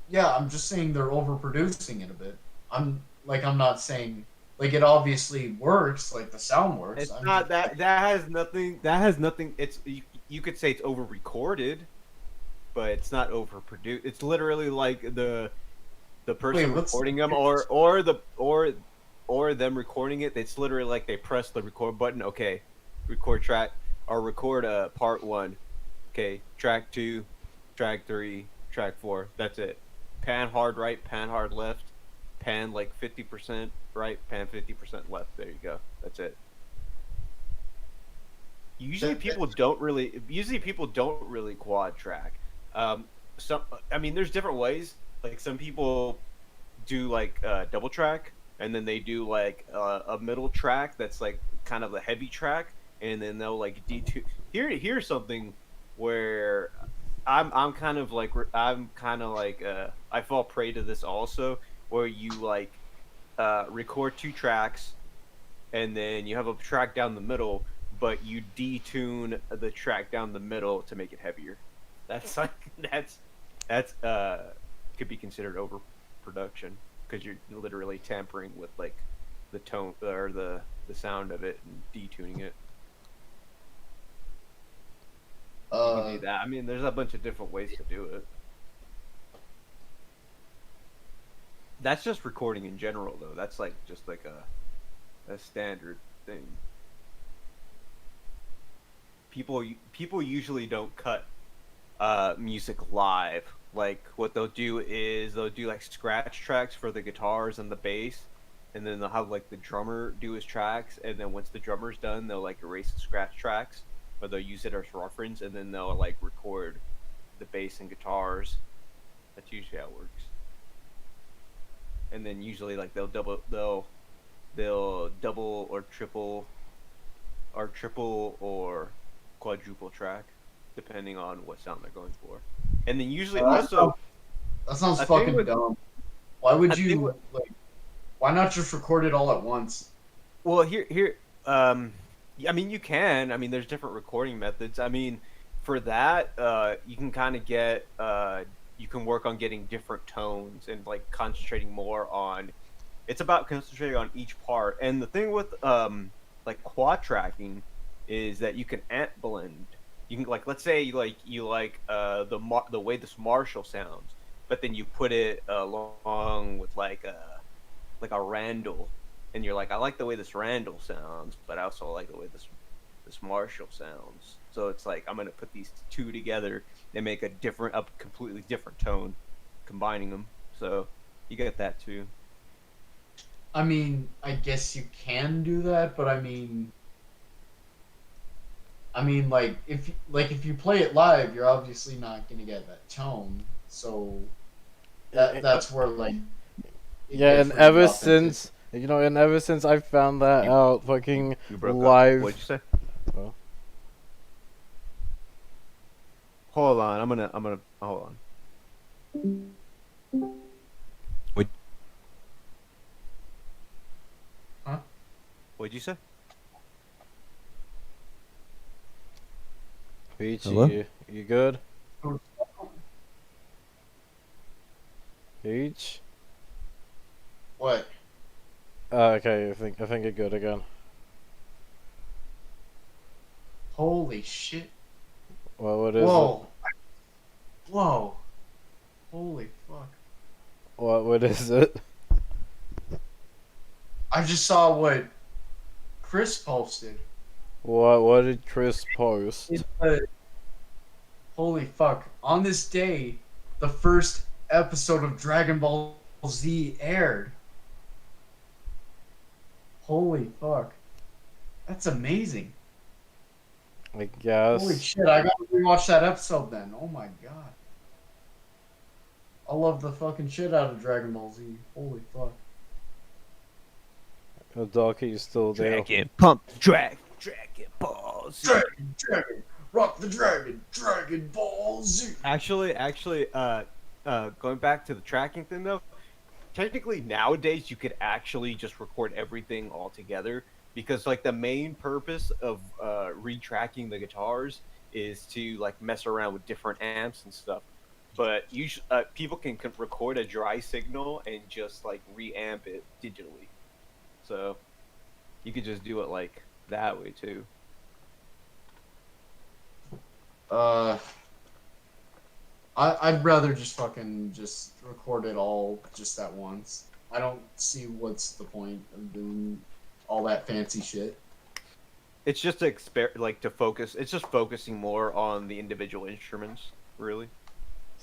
yeah, I'm just saying they're overproducing it a bit. I'm not saying like it obviously works, like the sound works. It's I'm not just, that has nothing. That has nothing. It's you could say it's over recorded, but it's not overproduced. It's literally like the person what's recording the them or them recording it. It's literally like they press the record button. Okay, record track or record part 1. Okay, track 2, track 3, track 4. That's it. Pan hard right, pan hard left, pan like 50% right, pan 50% left. There you go. That's it. Usually people don't really quad track. Some I mean there's different ways. Like some people do like double track, and then they do like a middle track that's like kind of a heavy track, and then they'll like D2. Here's something where I'm kind of like I fall prey to this also, where you like record 2 tracks, and then you have a track down the middle, but you detune the track down the middle to make it heavier. That's like that's could be considered overproduction because you're literally tampering with like the tone or the sound of it and detuning it. You can do that. I mean, there's a bunch of different ways to do it. That's just recording in general, though. That's like just like a standard thing. People usually don't cut music live. Like what they'll do is they'll do like scratch tracks for the guitars and the bass, and then they'll have like the drummer do his tracks, and then once the drummer's done, they'll like erase the scratch tracks, or they'll use it as reference, and then they'll like record the bass and guitars. That's usually how it works. And then usually like they'll double or triple or quadruple track, depending on what sound they're going for. And then usually also that sounds fucking dumb. Why would you like? Why not just record it all at once? Well, I mean, you can. I mean, there's different recording methods. I mean, for that, you can kind of get, you can work on getting different tones and like concentrating more on. It's about concentrating on each part. And the thing with like quad tracking is that you can amp blend. You can like, let's say you like the way this Marshall sounds, but then you put it along with like a Randall, and you're like, I like the way this Randall sounds, but I also like the way this Marshall sounds. So it's like I'm gonna put these two together and make a completely different tone, combining them. So you get that too. I mean, I guess you can do that, but I mean, like if you play it live, you're obviously not gonna get that tone. So that's where like yeah, and ever since I found that out, fucking You broke live. Up. What'd you say? Oh. Hold on, I'm gonna hold on. Huh? What'd you say? Peach, Hello? you good? Peach? What? Okay, I think you're good again. Holy shit! Well, what is Whoa! Whoa! Holy fuck! What is it? I just saw what Chris posted. What did Chris post? It's holy fuck! On this day, the first episode of Dragon Ball Z aired. Holy fuck! That's amazing. I Holy guess. shit! I gotta rewatch that episode then. Oh my god! I love the fucking shit out of Dragon Ball Z. Holy fuck! Doki's still there. Pump the Dragon Ball Z. Dragon, rock the dragon, Dragon Ball Z. Actually, going back to the tracking thing though, technically nowadays you could actually just record everything all together because like the main purpose of retracking the guitars is to like mess around with different amps and stuff. But usually people can record a dry signal and just like reamp it digitally, so you could just do it like that way too. I'd rather just fucking just record it all just at once. I don't see what's the point of doing all that fancy shit. It's just to to focus. It's just focusing more on the individual instruments, really.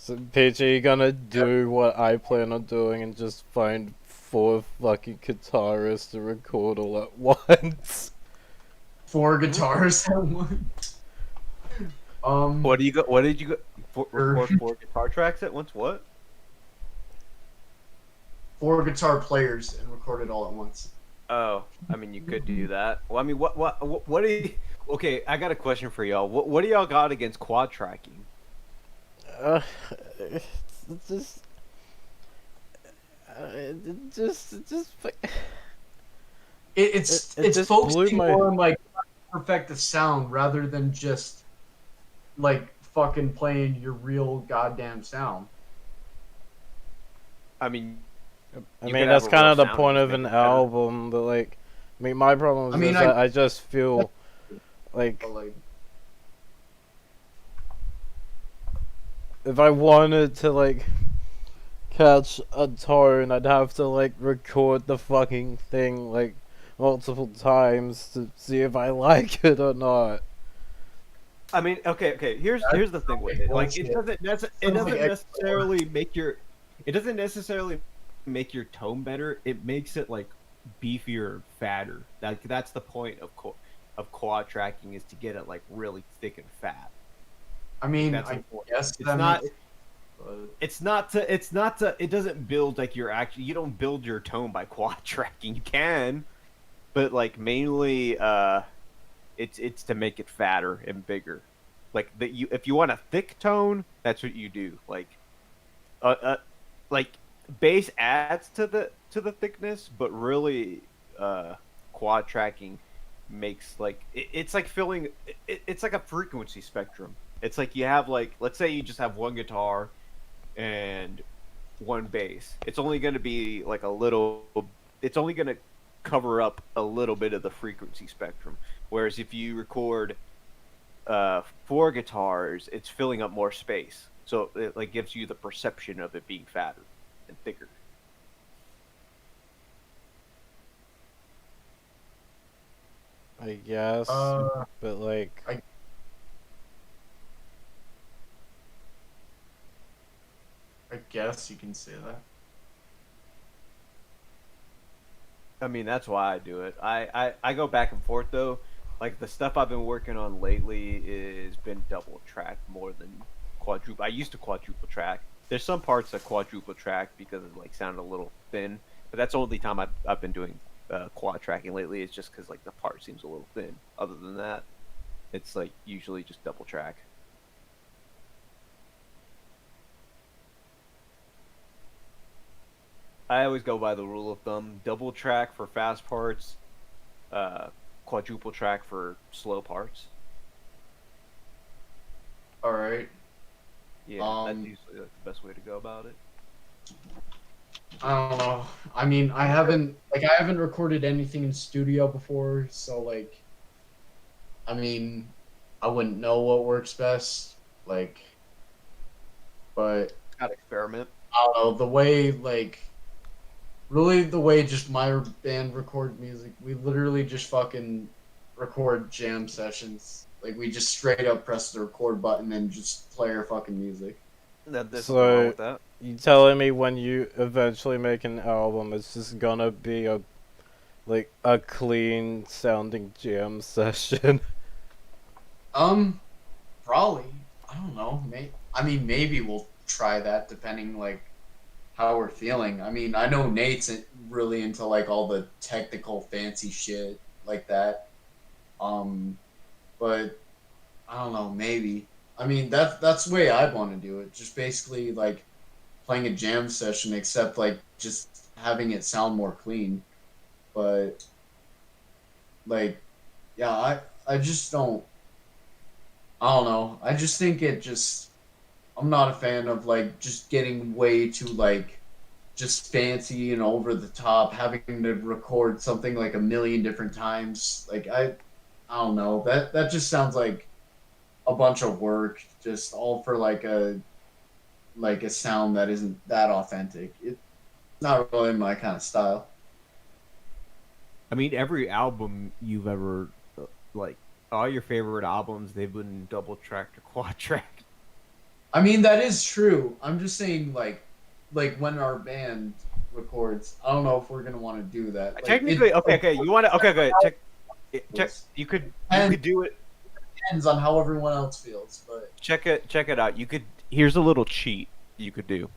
So, PG, you gonna do what I plan on doing and just find 4 fucking guitarists to record all at once? 4 guitars at once. What do you go? What did you go? Record 4 guitar tracks at once? What? 4 guitar players and record it all at once. Oh, I mean, you could do that. Well, I mean, what do you? Okay, I got a question for y'all. What do y'all got against quad tracking? It's just, It's just blew focusing my- more on like perfect the sound rather than just like fucking playing your real goddamn sound. I mean, I You mean, could that's have a kind real of the sound and point just of make an it better. album, but like, I mean, my problem is I mean, that I just feel like But like, if I wanted to like catch a tone, I'd have to like record the fucking thing like multiple times to see if I like it or not. I mean, okay. Here's the thing with it. Like, it doesn't necessarily make your tone better. It makes it like beefier, fatter. That's the point of quad tracking, is to get it like really thick and fat. I mean, That's I important. guess It's that not. makes- but It's not to. It doesn't build like you don't build your tone by quad tracking. You can, but like mainly, it's to make it fatter and bigger. Like if you want a thick tone, that's what you do. Like bass adds to the thickness, but really, quad tracking makes like it's like filling. It's like a frequency spectrum. It's like you have like, let's say you just have one guitar and one bass. It's only going to be like a little. It's only going to cover up a little bit of the frequency spectrum. Whereas if you record 4 guitars, it's filling up more space. So it like gives you the perception of it being fatter and thicker. I guess, but like, I guess you can say that. I mean, that's why I do it. I go back and forth though. Like the stuff I've been working on lately is been double track more than quadruple. I used to quadruple track. There's some parts that quadruple track because it like sounded a little thin, but that's the only time I've been doing quad tracking lately. It's just because like the part seems a little thin. Other than that, it's like usually just double track. I always go by the rule of thumb: double track for fast parts, quadruple track for slow parts. All right. Yeah, that's usually like, the best way to go about it. I don't know. I mean, I haven't recorded anything in studio before, so like, I mean, I wouldn't know what works best. Like, but Gotta experiment. I don't know, the way like really the way just my band record music, we literally just fucking record jam sessions. Like we just straight up press the record button and just play our fucking music. There's nothing wrong So with that. you telling me when you eventually make an album, it's just gonna be a clean sounding jam session? Probably. I don't know. I mean, maybe we'll try that depending like how we're feeling. I mean, I know Nate's really into like all the technical fancy shit like that. Um, but I don't know. Maybe. I mean, that's the way I want to do it. Just basically like playing a jam session, except like just having it sound more clean. But like, yeah, I just don't. I don't know. I just think it just. I'm not a fan of like just getting way too like just fancy and over the top, having to record something like a million different times. Like I don't know. That just sounds like a bunch of work, just all for like a sound that isn't that authentic. It's not really my kind of style. I mean, every album you've ever like, all your favorite albums, they've been double tracked or quad tracked. I mean that is true. I'm just saying like when our band records, I don't know if we're gonna want to do that. Like Technically, okay. You want to? Okay, good. Check. it You could And- do it. depends on how everyone else feels, but Check it out. You could. Here's a little cheat you could do.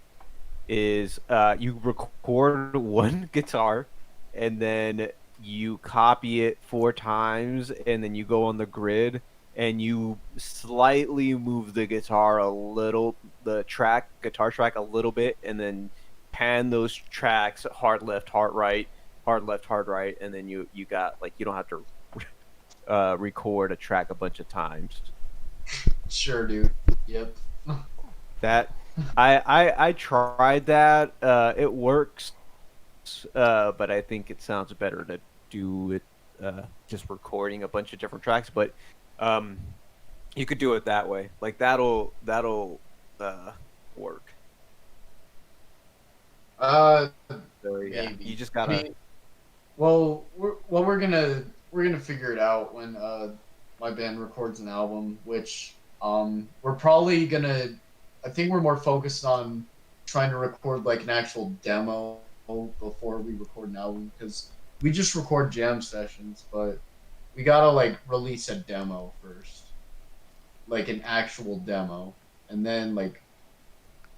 Is you record one guitar, and then you copy it 4 times, and then you go on the grid, and you slightly move the guitar a little, guitar track a little bit, and then pan those tracks hard left, hard right, hard left, hard right, and then you got like you don't have to record a track a bunch of times. sure, dude. Yep. That I tried that. It works, but I think it sounds better to do it just recording a bunch of different tracks. But you could do it that way. Like that'll work. Uh, So, yeah, maybe. you just I gotta. mean, well, we're gonna figure it out when my band records an album, which we're probably gonna. I think we're more focused on trying to record like an actual demo before we record an album because we just record jam sessions, but we gotta like release a demo first, like an actual demo, and then like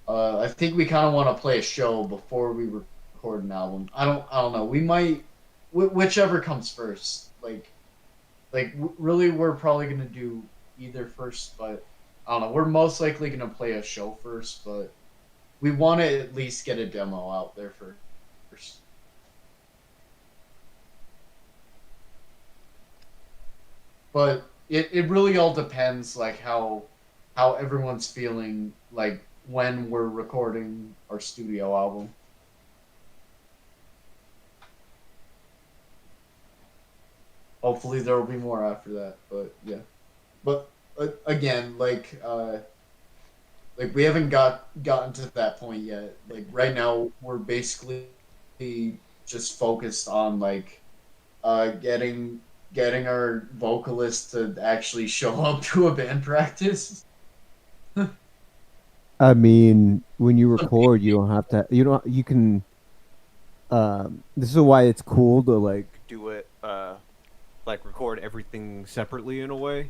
I think we kind of want to play a show before we record an album. I don't know. We might whichever comes first. Really, we're probably gonna do either first, but I don't know. We're most likely gonna play a show first, but we want to at least get a demo out there first. But it really all depends like how everyone's feeling like when we're recording our studio album. Hopefully there will be more after that, but yeah. But again, like we haven't gotten to that point yet. Like right now we're basically just focused on like getting our vocalist to actually show up to a band practice. I mean, when you record, you don't have to. You don't. You can. This is why it's cool to like. Do it like record everything separately in a way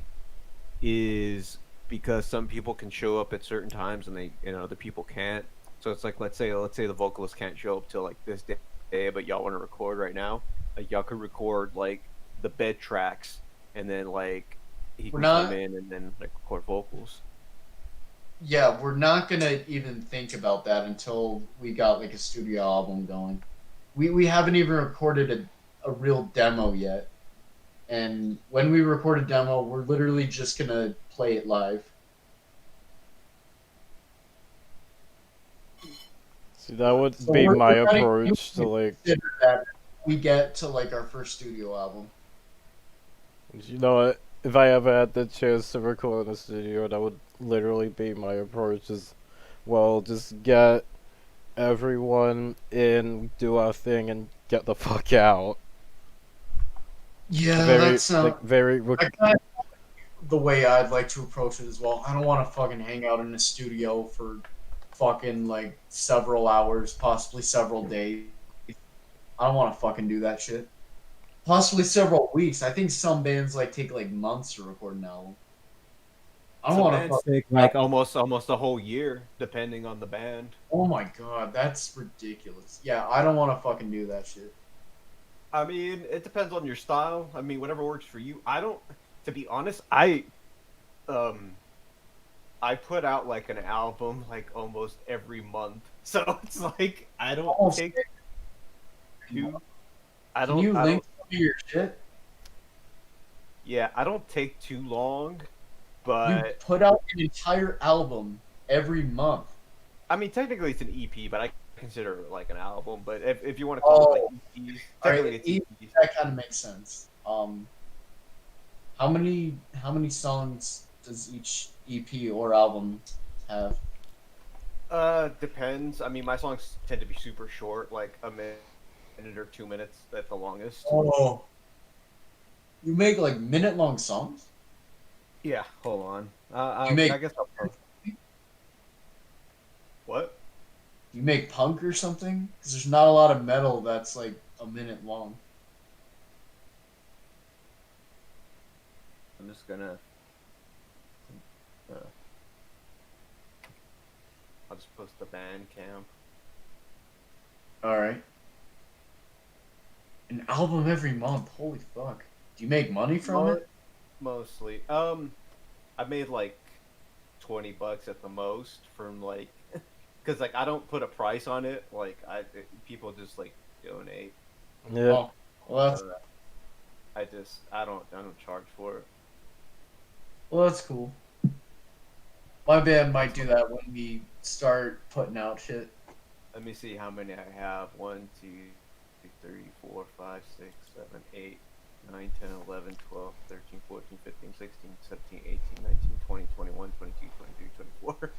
is because some people can show up at certain times and other people can't. So it's like let's say the vocalist can't show up till like this day, but y'all want to record right now. Like y'all could record like the bed tracks and then like he We're can not- come in and then like record vocals. Yeah, we're not gonna even think about that until we got like a studio album going. We haven't even recorded a real demo yet. And when we record a demo, we're literally just gonna play it live. See, that would So be we're my trying to approach to like. consider that we get to like our first studio album. You know what? If I ever had the chance to record in a studio, that would literally be my approach. Is well, just get everyone in, do our thing, and get the fuck out. Yeah, Very, that's like, very. I kinda, the way I'd like to approach it as well. I don't want to fucking hang out in a studio for fucking like several hours, possibly several days. I don't want to fucking do that shit. Possibly several weeks. I think some bands like take like months to record an album. I don't Some want to bands fuck. take like almost a whole year, depending on the band. Oh my god, that's ridiculous. Yeah, I don't want to fucking do that shit. I mean, it depends on your style. I mean, whatever works for you. I don't, to be honest, um, I put out like an album like almost every month, so it's like I don't Almost. take too. I Can don't. you I link don't. some of your shit? Yeah, I don't take too long, You but put out an entire album every month. I mean, technically it's an EP, but I consider it like an album. But if you want to call it like Oh, EPs, all technically right, it's EPs. that kind of makes sense. How many songs does each EP or album have? Depends. I mean, my songs tend to be super short, like a minute or 2 minutes at the longest. Oh, you make like minute-long songs? Yeah, hold on. You make I guess I'll post. What? you make punk or something? Because there's not a lot of metal that's like a minute long. I'm just gonna. Uh, I'll just post the band cam. All right. An album every month. Holy fuck. Do you make money from it? Mostly. I made like $20 at the most from like, because like I don't put a price on it. Like people just like donate. Yeah. Oh, well, I don't charge for it. that's cool. My band might do that when we start putting out shit. Let me see how many I have. 1, 2, 3, 4, 5, 6, 7, 8, 9, 10, 11, 12, 13, 14, 15, 16, 17, 18, 19, 20, 21, 22, 23, 24.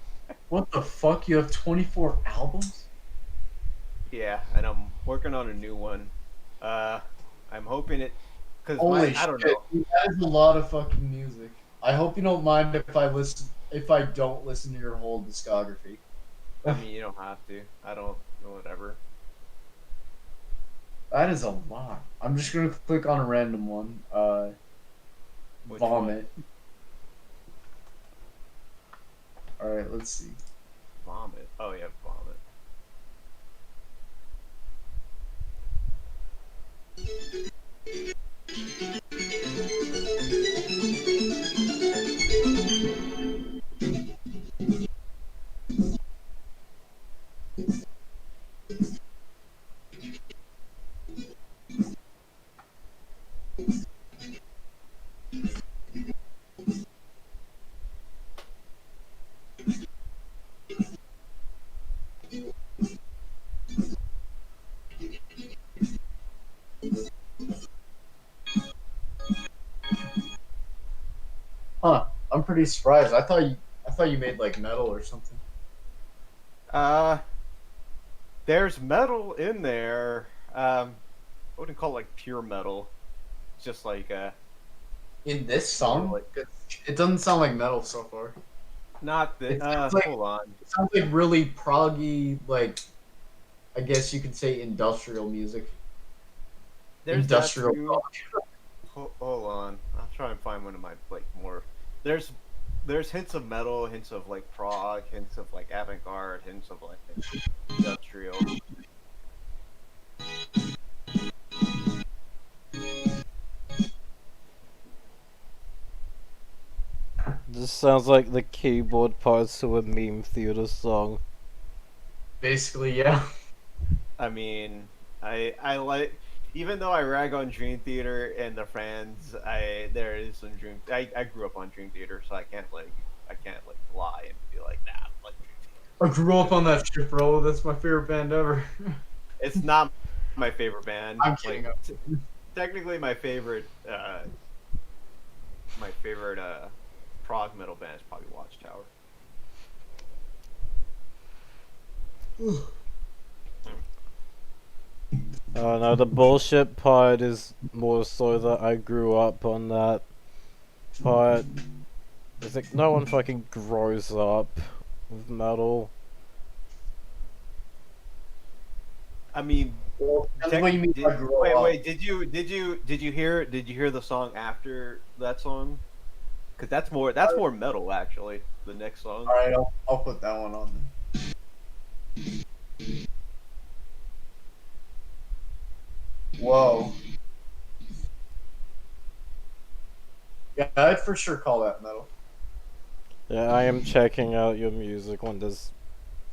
What the fuck? You have 24 albums? Yeah, and I'm working on a new one. I'm hoping it, because Holy I don't shit, know. dude, that is a lot of fucking music. I hope you don't mind if I don't listen to your whole discography. I mean, you don't have to. I don't know, whatever. That is a lot. I'm just gonna click on a random one. Which Vomit. Alright, let's see. Vomit. Oh, yeah, vomit. Huh. I'm pretty surprised. I thought you made like metal or something. Uh, there's metal in there. I wouldn't call it like pure metal. It's just like In this song? Like- It doesn't sound like metal so far. not the. It sounds like- Hold on. It sounds like really proggy, like I guess you could say industrial music. There's that Industrial too. rock. Hold on. I'll try and find one of my like more. There's hints of metal, hints of like prog, hints of like avant-garde, hints of like industrial. This sounds like the keyboard parts to a meme theater song. Basically, yeah. I mean, I like, even though I rag on Dream Theater and the fans, there is some Dream. I grew up on Dream Theater, so I can't like lie and be like, nah, I like Dream Theater. I grew up on that shit, bro. That's my favorite band ever. It's not my favorite band. I'm kidding. Like, technically, my favorite prog metal band is probably Watchtower. Oh no, the bullshit part is more so that I grew up on that part. It's like no one fucking grows up with metal. I mean, Well, depends what you mean by grow wait, up. wait. Did you hear the song after that song? Because that's more metal actually. The next song. All right, I'll put that one on. Whoa. Yeah, I'd for sure call that metal. Yeah, I am checking out your music when this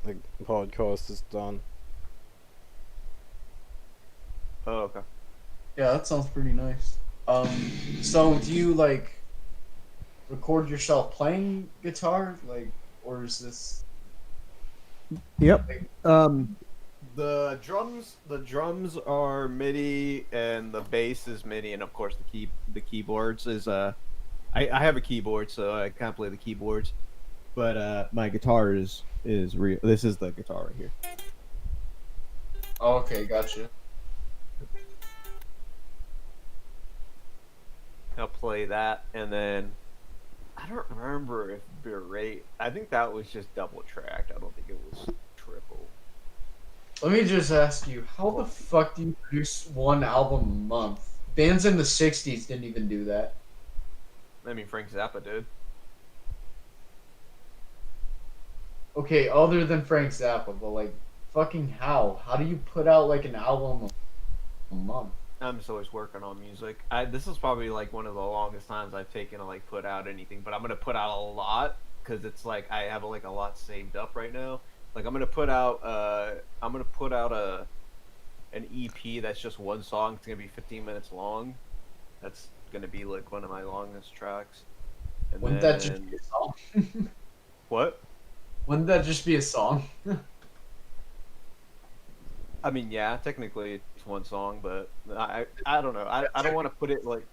like podcast is done. Oh, okay. Yeah, that sounds pretty nice. So do you like record yourself playing guitar, like, or is this? Yep. Like, The drums are MIDI, and the bass is MIDI, and of course the keyboards is I have a keyboard, so I can't play the keyboards, but my guitar is real. This is the guitar right here. oh, okay, gotcha. I'll play that, and then I don't remember if Berate. I think that was just double tracked. I don't think it was triple. Let me just ask you, how the fuck do you produce one album a month? Bands in the '60s didn't even do that. I mean, Frank Zappa did. Okay, other than Frank Zappa, but like, fucking how? How do you put out like an album a month? I'm just always working on music. This is probably like one of the longest times I've taken to like put out anything, but I'm gonna put out a lot because it's like I have like a lot saved up right now. Like I'm gonna put out an EP that's just one song. It's gonna be 15 minutes long. That's gonna be like one of my longest tracks. And Wouldn't that just be a song? what? Wouldn't that just be a song? I mean, yeah, technically it's one song, but I don't know. I don't want to put it like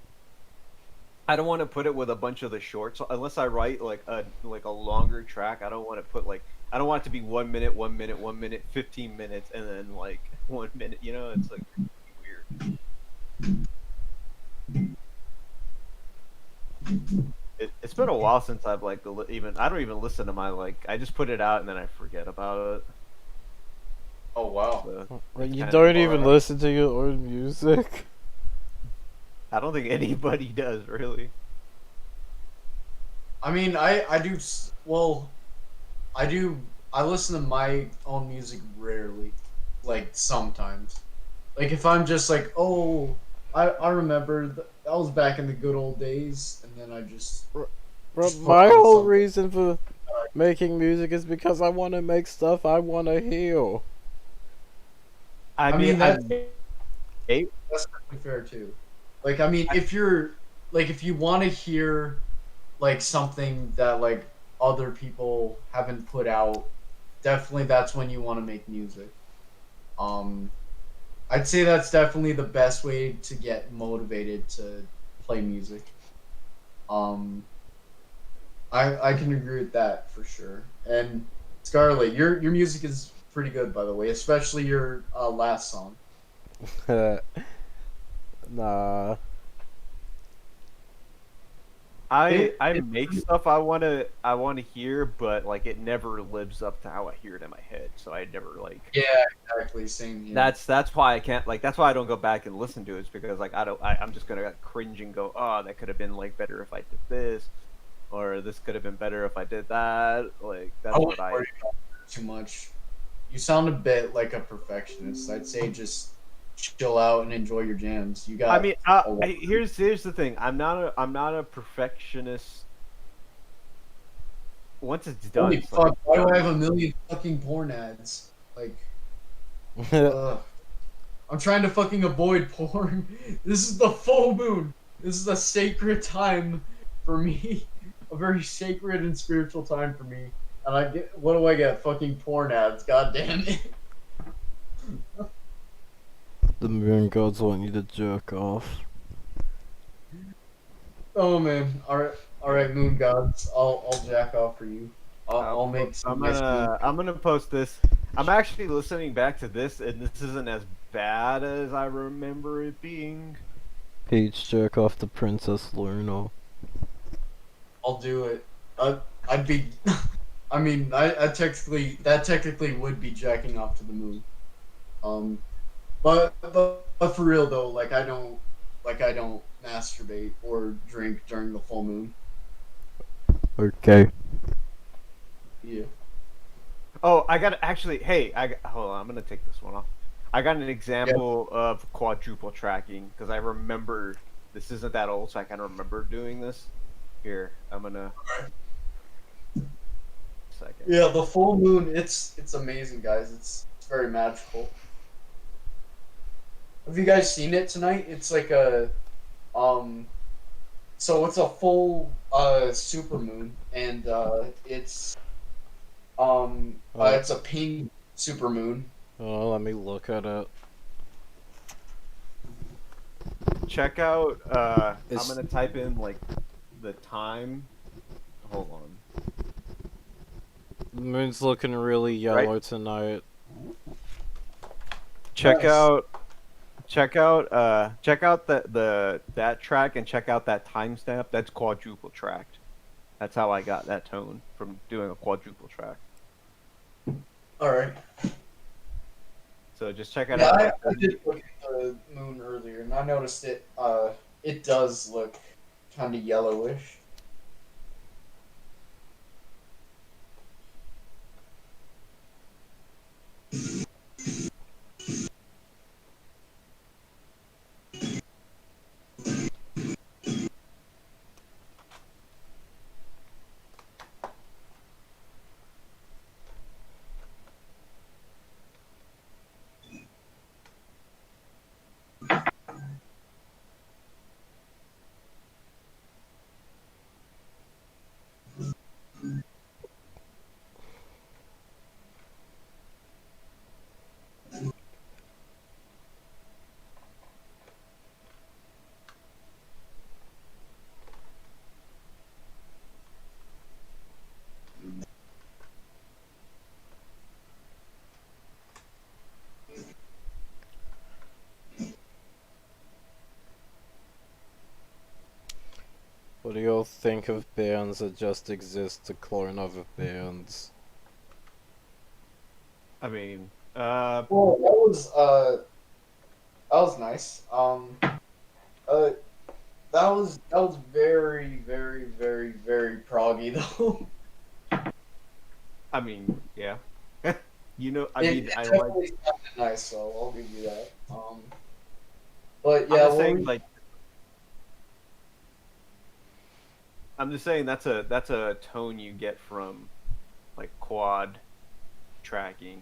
I don't want to put it with a bunch of the shorts unless I write like a longer track. I don't want to put like I don't want it to be 1 minute, 1 minute, 1 minute, 15 minutes, and then like 1 minute. You know, it's like weird. It's been a while since I've like I don't even listen to my like I just put it out and then I forget about it. Oh wow. So, Like, it's you kinda don't far even out. listen to your own music. I don't think anybody does really. I mean, I do. Well, I do. I listen to my own music rarely, like sometimes. Like if I'm just like, oh, I remember that was back in the good old days, and then I just Bro, Just my put on whole something. reason for making music is because I want to make stuff I want to hear. I I mean, mean that's Hey, that's definitely fair too. Like I mean, if you're like if you want to hear like something that like other people haven't put out, definitely that's when you want to make music. Um, I'd say that's definitely the best way to get motivated to play music. Um, I can agree with that for sure. And Scarlett, your music is pretty good by the way, especially your last song. Nah. I make stuff I wanna hear, but like it never lives up to how I hear it in my head. So I never like. Yeah, exactly. Same here. That's why I can't like. That's why I don't go back and listen to it. Is because like I'm just gonna like, cringe and go, oh, that could have been like better if I did this, or this could have been better if I did that. Like that's I what wouldn't I. worry about it too much. You sound a bit like a perfectionist. I'd say just chill out and enjoy your jams. You got. I mean, a lot- here's the thing. I'm not a perfectionist. Once it's done, Holy it's fuck! like, Why do I have a million fucking porn ads? Like, I'm trying to fucking avoid porn. This is the full moon. This is a sacred time for me. A very sacred and spiritual time for me. And I get what do I get? Fucking porn ads. God damn it. The moon gods want you to jerk off. Oh man. Alright, moon gods. I'll jack off for you. I'll make some I'm nice gonna post this. I'm actually listening back to this, and this isn't as bad as I remember it being. Peach jerk off the Princess Luna. I'll do it. I'd be. I mean, I technically would be jacking off to the moon. But for real though, I don't masturbate or drink during the full moon. Okay. Yeah. Oh, I got actually. Hey, hold on. I'm gonna take this one off. I got an example of quadruple tracking because I remember this isn't that old, so I kind of remember doing this. Here, I'm gonna. Second. Yeah, the full moon. It's amazing, guys. It's very magical. Have you guys seen it tonight? It's like a So it's a full super moon, and it's a pink super moon. Oh, let me look at it. Check out. I'm It's- gonna type in like the time. Hold on. The moon's looking really yellow tonight. Check Nice. out. Check out that track and check out that timestamp. That's quadruple tracked. That's how I got that tone from doing a quadruple track. All right. So just check it Yeah, out. I did look at the moon earlier, and I noticed it. It does look kind of yellowish. What do y'all think of bands that just exist to clone other bands? I mean, Well, that was nice. That was very, very, very, very proggy though. I mean, yeah. You know, I It mean, I like. definitely sounded nice, so I'll give you that. But I'm yeah, just saying, like. I'm just saying that's a tone you get from, like quad tracking.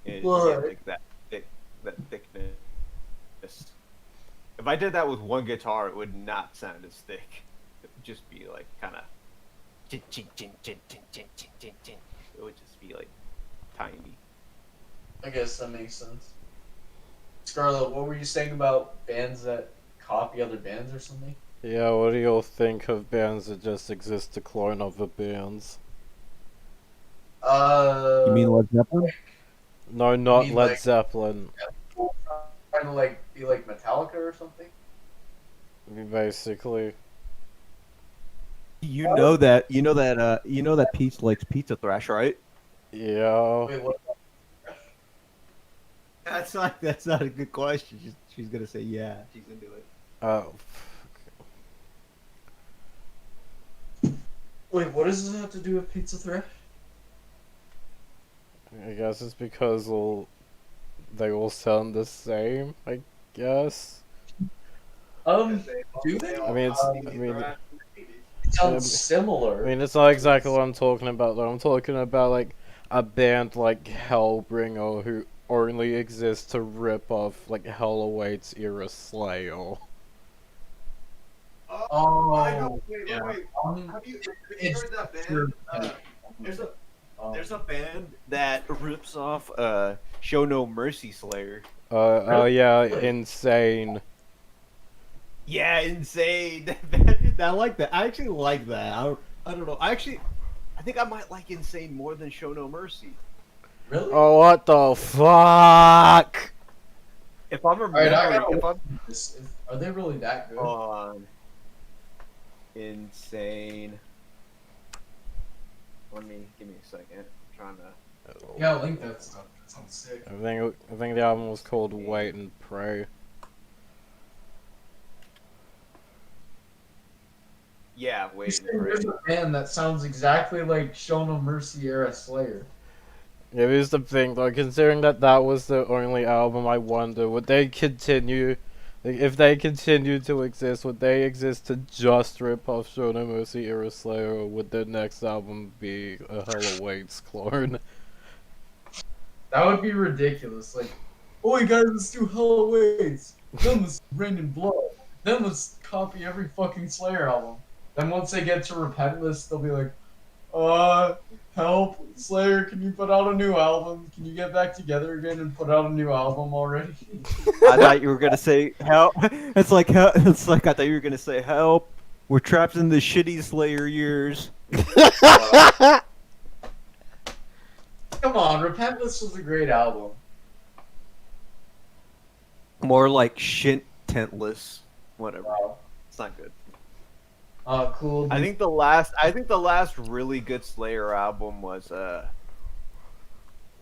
And you get, Right. like that thickness. If I did that with one guitar, it would not sound as thick. It would just be like kind of. It would just be like tiny. I guess that makes sense. Scarlett, what were you saying about bands that copy other bands or something? Yeah, what do y'all think of bands that just exist to clone other bands? You mean Led Zeppelin? No, not mean, Led like- Zeppelin. Trying to like be like Metallica or something? Basically. You know that Peach likes pizza thrash, right? Yeah. Wait, what? That's not a good question. She's gonna say yeah. She's into it. Oh. Wait, what does this have to do with Pizza Thresh? I guess it's because they all sound the same, I guess. Do they? I mean, It sounds similar. I mean, it's not exactly what I'm talking about, though. I'm talking about, like, a band like Hellbringer who only exists to rip off, like, Hell Awaits era Slayer. Oh, Wait, yeah. Have you heard that band? There's a band That rips off Show No Mercy Slayer. Oh yeah, Really? Insane. Yeah, insane. I like that. I actually like that. I don't know. I think I might like Insane more than Show No Mercy. Really? Oh, what the fuck? If I'm Alright, I remembering, gotta if I'm Are they really that good? on insane. Give me a second. I'm trying to. Yeah, link that stuff. That sounds sick. I think the album was called Wait and Pray. Yeah, You wait say and pray. there's a band that sounds exactly like Show No Mercy era Slayer. Yeah, here's the thing though, considering that was the only album, I wonder, would they continue, like, if they continue to exist, would they exist to just rip off Show No Mercy era Slayer, or would their next album be a Hell Awaits clone? That would be ridiculous. Like, oh, you guys, let's do Hell Awaits. Then let's Rain in Blood. Then let's copy every fucking Slayer album. Then once they get to Repentless, they'll be like, help, Slayer, can you put out a new album? Can you get back together again and put out a new album already? I thought you were gonna say help. It's like I thought you were gonna say help. We're trapped in the shitty Slayer years. Come on, Repentless was a great album. More like shit tentless. Whatever. Wow. It's not good. Cool. I think the last really good Slayer album was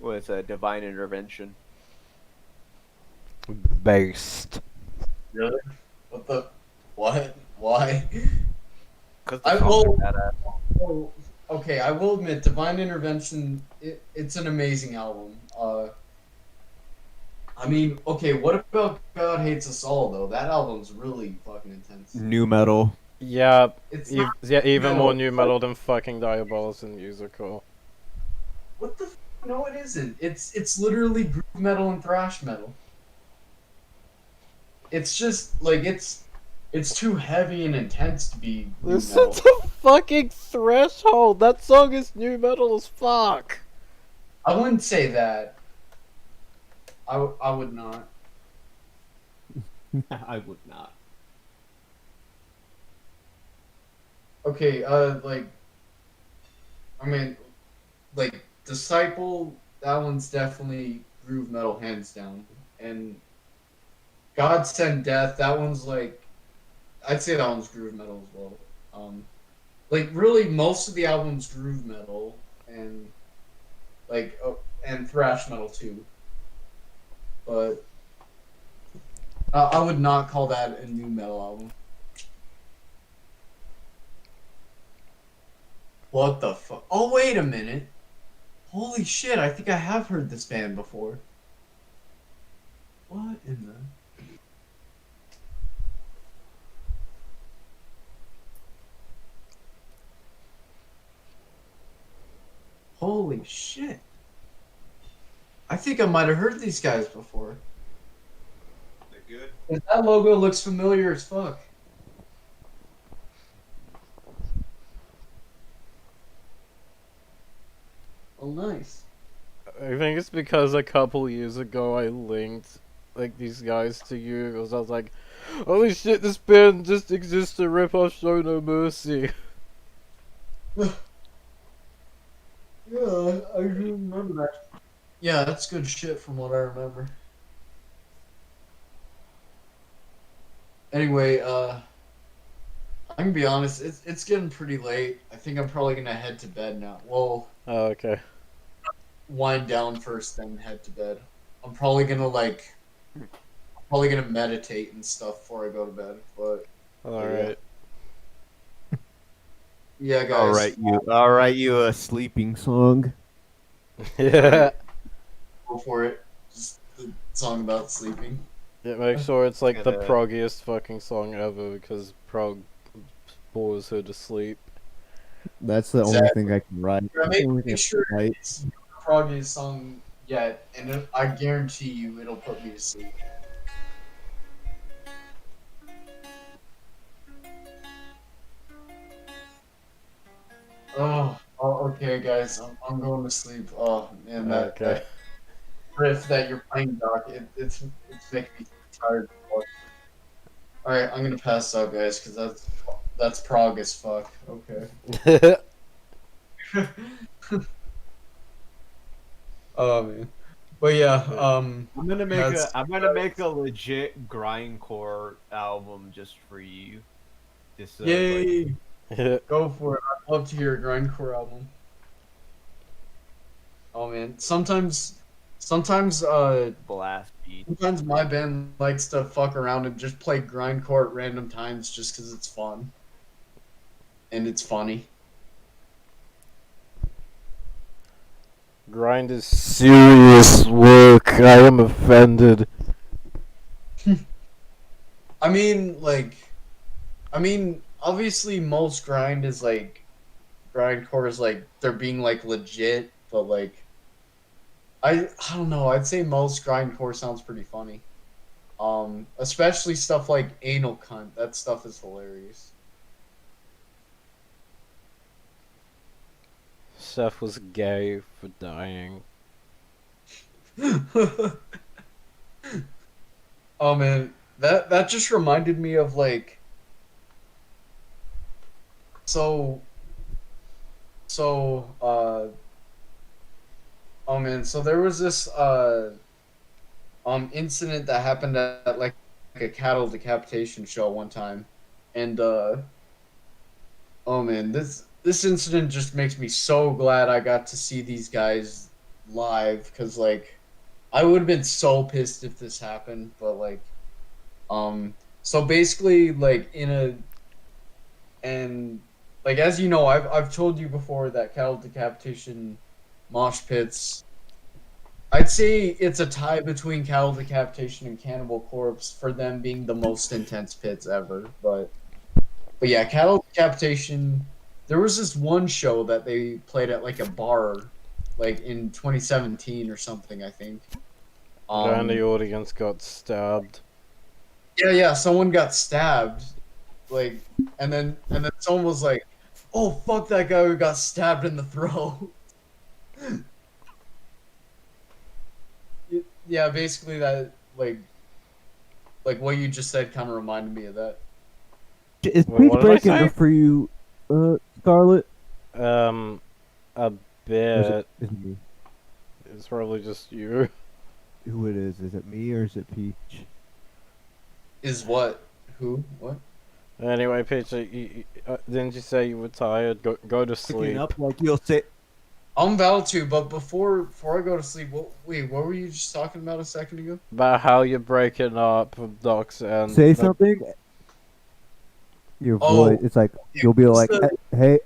Divine Intervention. Based. Really? What? Why? Cause I the will- song is badass. Oh, okay, I will admit, Divine Intervention, it's an amazing album. I mean, okay, what about God Hates Us All, though? That album's really fucking intense. New metal. Yeah, It's ev- not, yeah, even metal, more new it's metal than fucking Diabolos and Musical. what the no, it isn't. It's literally groove metal and thrash metal. It's just, like, it's too heavy and intense to be new Listen metal. to fucking Threshold! That song is new metal as fuck! I wouldn't say that. I would not. I would not. Okay, like, I mean, like, Disciple, that one's definitely groove metal, hands down. And God Send Death, that one's like, I'd say that one's groove metal as well. Like, really, most of the album's groove metal, and, like, and thrash metal too. But, I would not call that a new metal album. What the fuck? Oh, wait a minute. Holy shit, I think I have heard this band before. What in the... Holy shit. I think I might have heard these guys before. They're good. 'Cause that logo looks familiar as fuck. Oh, nice. I think it's because a couple years ago I linked, like, these guys to you, because I was like, holy shit, this band just exists to rip off Show No Mercy. Yeah, I do remember that. Yeah, that's good shit from what I remember. Anyway, I'm gonna be honest, it's getting pretty late. I think I'm probably gonna head to bed now. Well, Oh, okay. wind down first, then head to bed. I'm probably gonna meditate and stuff before I go to bed. But Alright. yeah, guys, I'll write you a sleeping song. Yeah. go for it. Just the song about sleeping. Yeah, make sure it's like the Gotta- proggiest fucking song ever, because prog bores her to sleep. That's the only only thing thing I can write. Yeah, make sure it's the proggiest song yet, and I guarantee you it'll put me to sleep. Oh, okay, guys, I'm going to sleep. Oh man, that Okay. riff that you're playing, Doc, it's making me tired. All right, I'm gonna pass out, guys, because that's prog as fuck. Okay. Oh man. But yeah, that's I'm gonna make a legit grindcore album just for you. Just like yay. Go for it. I'd love to hear a grindcore album. Oh man. Sometimes blast beat. sometimes my band likes to fuck around and just play grindcore at random times just because it's fun. And it's funny. Grind is serious work. I am offended. I mean, obviously most grind is like grindcore is like they're being like legit, but like I don't know, I'd say most grindcore sounds pretty funny. Especially stuff like anal cunt. That stuff is hilarious. Seth was gay for dying. Oh man, that just reminded me of like so so oh man, so there was this incident that happened at like a cattle decapitation show one time. And oh man, this incident just makes me so glad I got to see these guys live cuz like I would have been so pissed if this happened, but like so basically like in a and like as you know, I've told you before that cattle decapitation mosh pits, I'd say it's a tie between cattle decapitation and Cannibal Corpse for them being the most intense pits ever. But yeah, cattle decapitation. There was this one show that they played at like a bar, like in 2017 or something, I think. Guy in the Um, audience got stabbed. yeah, someone got stabbed, like, and then someone was like, "Oh fuck that guy who got stabbed in the throat." Yeah, basically that like what you just said kind of reminded me of that. Is What, Peach what did I breaking say? up for you, Scarlet? A Or is bit. it me? It's probably just you. Who it is? Is it me or is it Peach? Is what? Who? What? Anyway, Peach, didn't you say you were tired? Go to Picking sleep. up like you'll say. I'm about to, but before I go to sleep, what were you just talking about a second ago? About how you're breaking up with Docs and Say something. Your Oh, voice. It's like you'll be what's like, the- "Hey,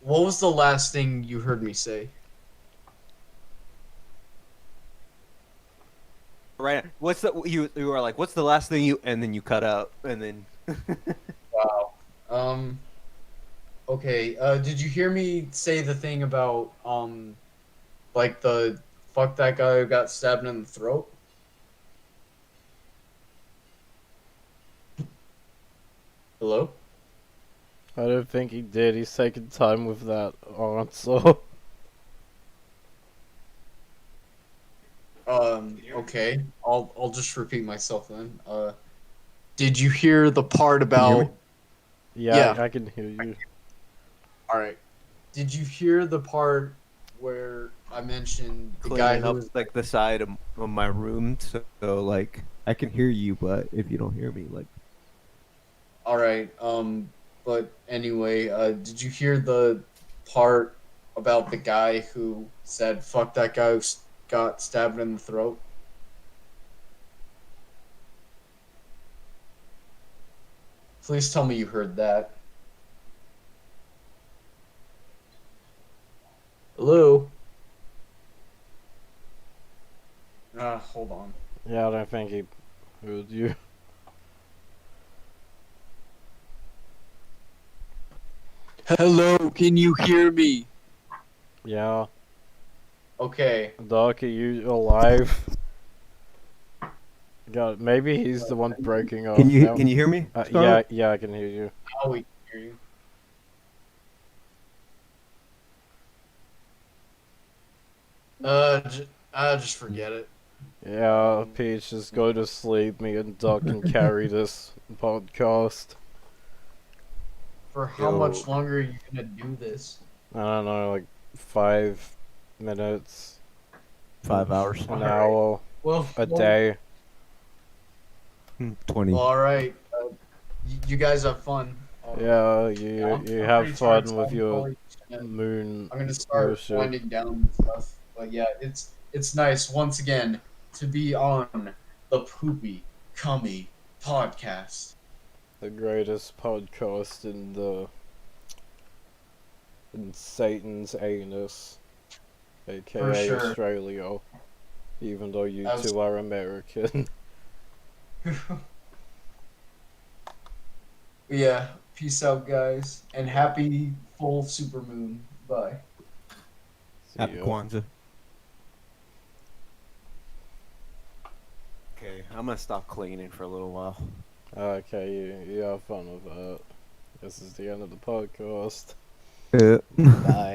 What was the last thing you heard me say? Right. What's the you were like? What's the last thing you? And then you cut out, and then Wow. Okay. Did you hear me say the thing about like the fuck that guy who got stabbed in the throat? Hello? I don't think he did. He's taking time with that answer. Okay. I'll just repeat myself then. Did you hear the part Can you hear me? about Yeah, Yeah. I can hear you. all right. Did you hear the part where I mentioned the guy cleaning who up was like the side of my room. So like, I can hear you, but if you don't hear me, like, all right, but anyway, did you hear the part about the guy who said fuck that guy got stabbed in the throat? Please tell me you heard that. Hello? Hold on. Yeah, I don't think he heard you. Hello, can you hear me? Yeah, Okay. Doc, are you alive? God, maybe he's the one breaking up. can you now. hear me? Yeah, Scarlet? yeah, I can hear you. Now we can hear you. Just forget it. Yeah, Peach, just go to sleep. Me and Doc can carry this podcast. For how Yo. much longer are you gonna do this? I don't know, like 5 minutes, 5 hours. an Alright. hour, Well, a day. 20. Well, all right. You guys have fun. Yeah, Yeah, you I'm have pretty tired, fun so with I'm your probably gonna- moon I'm gonna start worship. winding down and stuff. But yeah, it's nice once again to be on the Poopy Cummy podcast. The greatest podcast in Satan's anus, aka For sure. Australia. Even though you That's- two are American. Yeah, peace out, guys, and happy full supermoon. Bye. See Happy ya. Kwanzaa. Okay, I'm gonna stop cleaning for a little while. Okay, you have fun with that. This is the end of the podcast. Yeah. Bye.